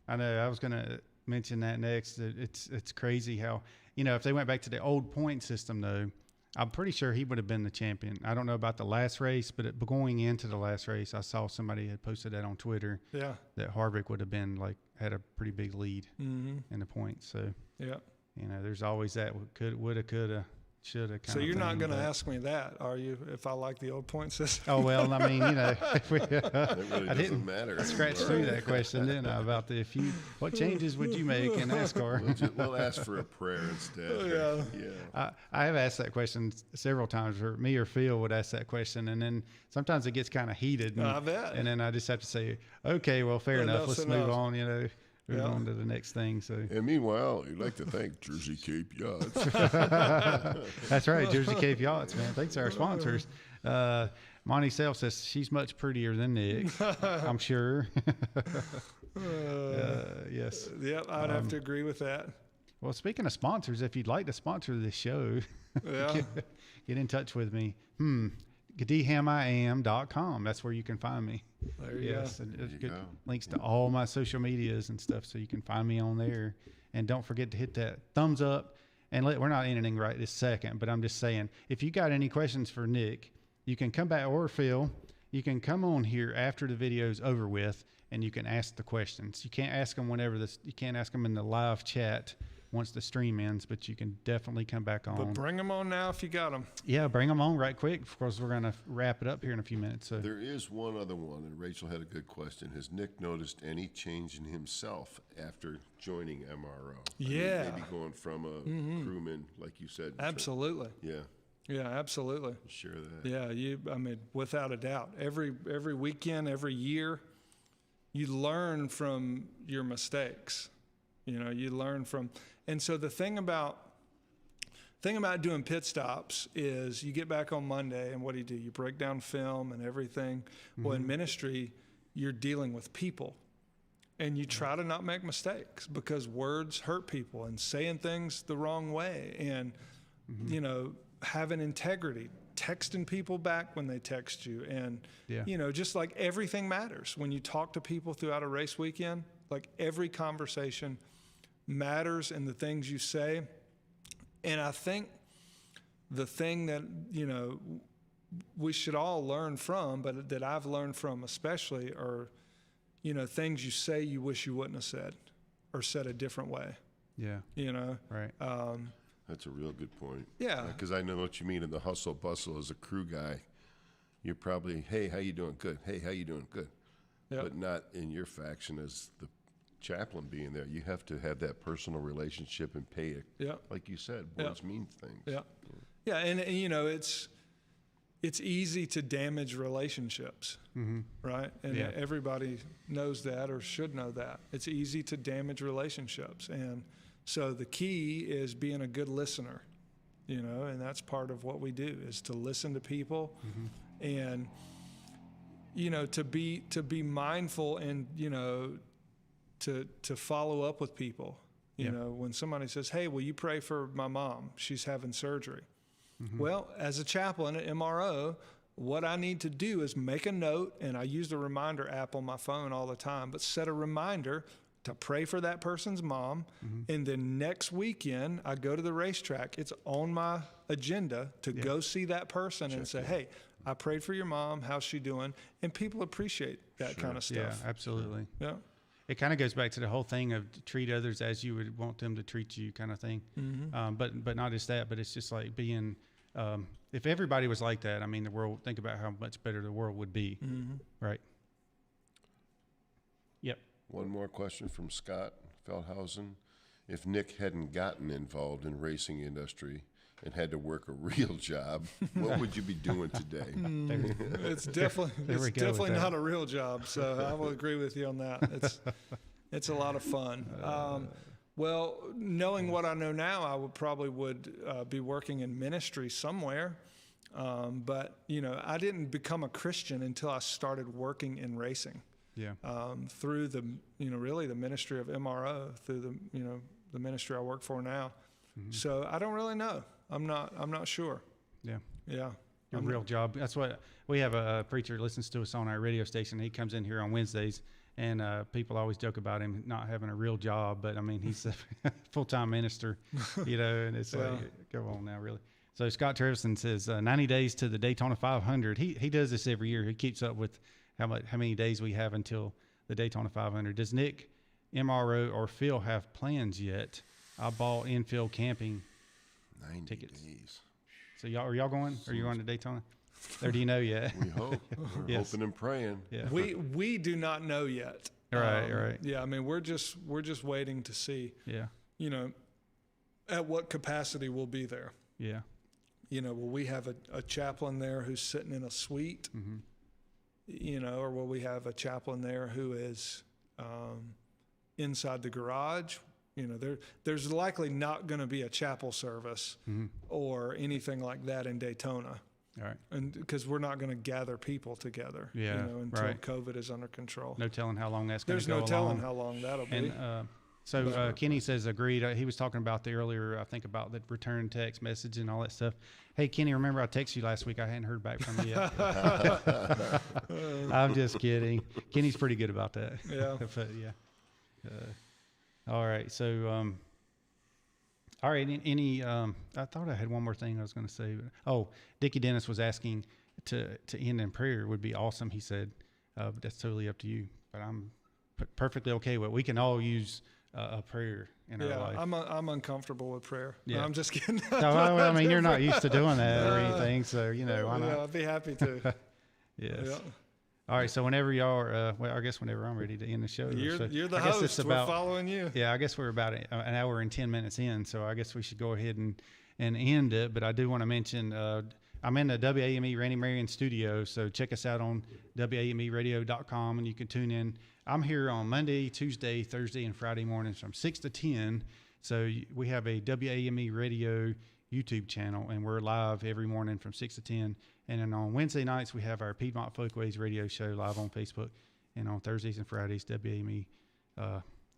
Speaker 1: I know. I was going to mention that next. It's crazy how, if they went back to the old point system, though, I'm pretty sure he would have been the champion. I don't know about the last race, but going into the last race, I saw somebody had posted that on Twitter.
Speaker 2: Yeah.
Speaker 1: That Harvick would have been had a pretty big lead in the points. So
Speaker 2: Yeah.
Speaker 1: there's always that woulda, coulda, shoulda.
Speaker 2: So you're not going to ask me that, are you? If I like the old point system?
Speaker 1: Oh well, I mean,
Speaker 3: It really
Speaker 1: I
Speaker 3: doesn't
Speaker 1: didn't
Speaker 3: matter.
Speaker 1: scratch through that question, didn't I? About what changes would you make in NASCAR?
Speaker 3: We'll ask for a prayer instead.
Speaker 2: Yeah.
Speaker 1: I have asked that question several times, or me or Phil would ask that question, and then sometimes it gets kind of heated. And,
Speaker 2: I bet.
Speaker 1: And then I just have to say, okay, well, fair enough. Let's move on. Move on to the next thing. So.
Speaker 3: And meanwhile, we'd like to thank Jersey Cape Yachts.
Speaker 1: That's right, Jersey Cape Yachts, man. Thanks to our sponsors. Monty Self says she's much prettier than Nick. I'm sure. Yes.
Speaker 2: Yep, I'd have to agree with that.
Speaker 1: Well, speaking of sponsors, if you'd like to sponsor this show,
Speaker 2: Yeah.
Speaker 1: get in touch with me. DHammiam.com. That's where you can find me.
Speaker 2: There you
Speaker 1: Yes,
Speaker 2: go.
Speaker 1: and
Speaker 3: There you
Speaker 1: good
Speaker 3: go.
Speaker 1: links to all my social medias and stuff, so you can find me on there. And don't forget to hit that thumbs up. And we're not ending right this second, but I'm just saying, if you got any questions for Nick, you can come back, or Phil, you can come on here after the video's over with, and you can ask the questions. You can't ask them you can't ask them in the live chat once the stream ends, but you can definitely come back on.
Speaker 2: But bring them on now if you got them.
Speaker 1: Yeah, bring them on right quick. Of course, we're going to wrap it up here in a few minutes. So.
Speaker 3: There is one other one, and Rachel had a good question. Has Nick noticed any change in himself after joining MRO?
Speaker 2: Yeah.
Speaker 3: Maybe going from a crewman, like you said.
Speaker 2: Absolutely.
Speaker 3: Yeah,
Speaker 2: Yeah, absolutely.
Speaker 3: share that.
Speaker 2: Yeah, without a doubt. Every weekend, every year, you learn from your mistakes. You learn from, and so the thing about doing pit stops is you get back on Monday, and what do? You break down film and everything. Well, in ministry, you're dealing with people, and you try to not make mistakes because words hurt people, and saying things the wrong way, and having integrity, texting people back when they text you, and just like everything matters when you talk to people throughout a race weekend. Like every conversation matters in the things you say. And I think the thing that, we should all learn from, but that I've learned from especially, are, things you say you wish you wouldn't have said, or said a different way.
Speaker 1: Yeah. Right.
Speaker 3: That's a real good point.
Speaker 2: Yeah.
Speaker 3: Because I know what you mean in the hustle bustle as a crew guy. You're probably, hey, how you doing? Good. Hey, how you doing? Good.
Speaker 2: Yep.
Speaker 3: But not in your faction as the chaplain being there. You have to have that personal relationship and pay it.
Speaker 2: Yeah.
Speaker 3: Like you said, words mean things.
Speaker 2: Yeah. Yeah. And it's easy to damage relationships, right? And everybody knows that, or should know that. It's easy to damage relationships. And so the key is being a good listener, and that's part of what we do, is to listen to people and, to be mindful and, to follow up with people. When somebody says, hey, will you pray for my mom? She's having surgery. Well, as a chaplain at MRO, what I need to do is make a note, and I use the reminder app on my phone all the time, but set a reminder to pray for that person's mom. And then next weekend, I go to the racetrack. It's on my agenda to go see that person and say, hey, I prayed for your mom. How's she doing? And people appreciate that kind of stuff.
Speaker 1: Yeah, absolutely.
Speaker 2: Yeah.
Speaker 1: It kind of goes back to the whole thing of treat others as you would want them to treat you, kind of thing. But not just that, but it's just like being, if everybody was like that, I mean, think about how much better the world would be. Right. Yep.
Speaker 3: One more question from Scott Feldhausen. If Nick hadn't gotten involved in racing industry and had to work a real job, what would you be doing today?
Speaker 2: It's definitely not a real job. So I will agree with you on that. It's a lot of fun. Well, knowing what I know now, I would be working in ministry somewhere. But I didn't become a Christian until I started working in racing.
Speaker 1: Yeah.
Speaker 2: Through the really the ministry of MRO, through the ministry I work for now. So I don't really know. I'm not sure.
Speaker 1: Yeah.
Speaker 2: Yeah.
Speaker 1: Your real job. That's what we have. A preacher listens to us on our radio station. He comes in here on Wednesdays, and people always joke about him not having a real job, but I mean, he's a full-time minister, and it's like, go on now, really. So Scott Trevison says 90 days to the Daytona 500. He does this every year. He keeps up with how many days we have until the Daytona 500. Does Nick, MRO, or Phil have plans yet? I bought infield camping
Speaker 3: 90
Speaker 1: tickets.
Speaker 3: days.
Speaker 1: So are y'all going? Are you going to Daytona? Or do you know yet?
Speaker 3: We hope. We're
Speaker 1: Yes.
Speaker 3: hoping and praying.
Speaker 1: Yeah.
Speaker 2: We do not know yet.
Speaker 1: Right.
Speaker 2: Yeah, I mean, we're just waiting to see,
Speaker 1: Yeah.
Speaker 2: At what capacity we'll be there.
Speaker 1: Yeah.
Speaker 2: Will we have a chaplain there who's sitting in a suite, or will we have a chaplain there who is inside the garage? There's likely not going to be a chapel service or anything like that in Daytona.
Speaker 1: All right.
Speaker 2: And because we're not going to gather people together,
Speaker 1: Yeah,
Speaker 2: until
Speaker 1: right.
Speaker 2: COVID is under control.
Speaker 1: No telling how long that's going to
Speaker 2: There's
Speaker 1: go
Speaker 2: no telling
Speaker 1: along.
Speaker 2: how long that'll be.
Speaker 1: And so Kenny says agreed. He was talking about the earlier, I think, about the return text message and all that stuff. Hey, Kenny, remember I texted you last week. I hadn't heard back from you yet. I'm just kidding. Kenny's pretty good about that.
Speaker 2: Yeah.
Speaker 1: But yeah. All right. So, all right. I thought I had one more thing I was going to say. Oh, Dickie Dennis was asking to end in prayer would be awesome. He said, but that's totally up to you. But I'm perfectly okay with it. We can all use a prayer in our life.
Speaker 2: I'm uncomfortable with prayer.
Speaker 1: Yeah.
Speaker 2: No, I'm just kidding.
Speaker 1: No, I mean, you're not used to doing that or anything, so, why not?
Speaker 2: Yeah, I'd be happy to.
Speaker 1: Yes.
Speaker 2: Yeah.
Speaker 1: All right, so whenever y'all are, I guess whenever I'm ready to end the show.
Speaker 2: You're
Speaker 1: so
Speaker 2: the
Speaker 1: I guess
Speaker 2: host.
Speaker 1: it's
Speaker 2: We're following you.
Speaker 1: Yeah, I guess we're about an hour and 10 minutes in, so I guess we should go ahead and end it. But I do want to mention I'm in the WAME Randy Marion studio, so check us out on WAMEradio.com, and you can tune in. I'm here on Monday, Tuesday, Thursday, and Friday mornings from 6 to 10. So we have a WAME Radio YouTube channel, and we're live every morning from 6 to 10. And then on Wednesday nights, we have our Piedmont Folkways radio show live on Facebook. And on Thursdays and Fridays, WAME,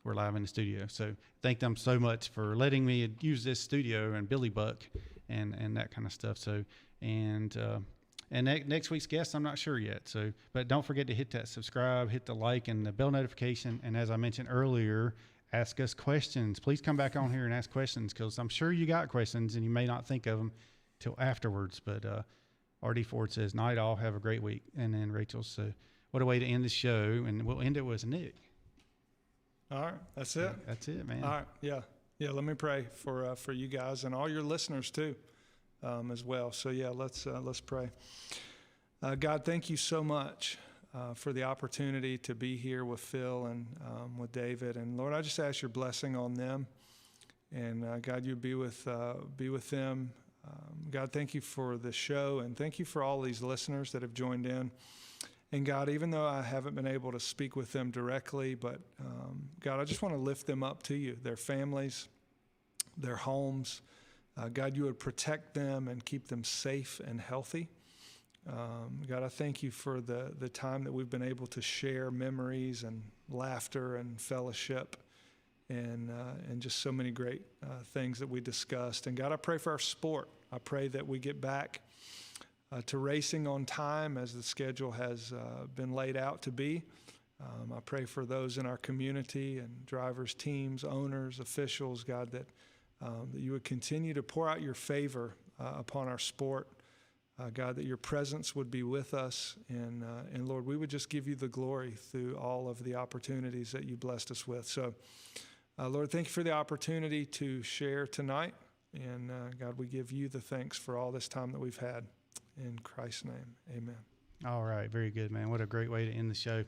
Speaker 1: we're live in the studio. So thank them so much for letting me use this studio and Billy Buck and that kind of stuff. So, and next week's guest, I'm not sure yet. So, but don't forget to hit that subscribe, hit the like and the bell notification. And as I mentioned earlier, ask us questions. Please come back on here and ask questions, because I'm sure you got questions and you may not think of them till afterwards. But R.D. Ford says, night all, have a great week. And then Rachel says, what a way to end the show. And we'll end it with Nick.
Speaker 2: All right. That's it.
Speaker 1: That's it, man.
Speaker 2: All right. Yeah. Yeah. Let me pray for you guys and all your listeners too, as well. So yeah, let's pray. God, thank you so much for the opportunity to be here with Phil and with David. And Lord, I just ask your blessing on them. And God, you be with them. God, thank you for the show, and thank you for all these listeners that have joined in. And God, even though I haven't been able to speak with them directly, but God, I just want to lift them up to you, their families, their homes. God, you would protect them and keep them safe and healthy. God, I thank you for the time that we've been able to share memories and laughter and fellowship and just so many great things that we discussed. And God, I pray for our sport. I pray that we get back to racing on time as the schedule has been laid out to be. I pray for those in our community and drivers, teams, owners, officials, God, that you would continue to pour out your favor upon our sport. God, that your presence would be with us. And Lord, we would just give you the glory through all of the opportunities that you blessed us with. So, Lord, thank you for the opportunity to share tonight. And God, we give you the thanks for all this time that we've had. In Christ's name, amen.
Speaker 1: All right. Very good, man. What a great way to end the show.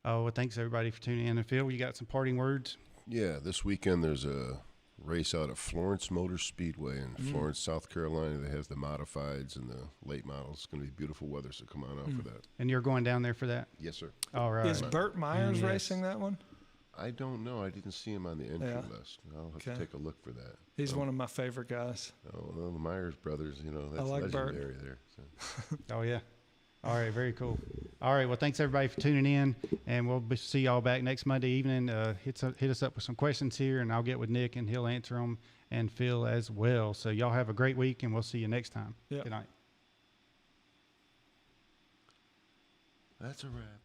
Speaker 1: Well, thanks, everybody, for tuning in. And Phil, you got some parting words?
Speaker 3: Yeah, this weekend there's a race out of Florence Motor Speedway in Florence, South Carolina. They have the modifieds and the late models. It's going to be beautiful weather, so come on out for that.
Speaker 1: And you're going down there for that?
Speaker 3: Yes, sir.
Speaker 1: All right.
Speaker 2: Is Burt Myers
Speaker 1: Yes.
Speaker 2: racing that one?
Speaker 3: I don't know. I didn't see him on the entry
Speaker 2: Yeah.
Speaker 3: list. I'll have
Speaker 2: Okay.
Speaker 3: to take a look for that.
Speaker 2: He's one of my favorite guys.
Speaker 3: Oh, well, the Myers brothers, that's
Speaker 2: like Burt.
Speaker 3: legendary there. So.
Speaker 1: Oh, yeah. All right. Very cool. All right. Well, thanks, everybody, for tuning in. And we'll see y'all back next Monday evening. Hit us up with some questions here, and I'll get with Nick, and he'll answer them, and Phil as well. So y'all have a great week, and we'll see you next time.
Speaker 2: Yeah.
Speaker 1: Good night.
Speaker 3: That's a wrap.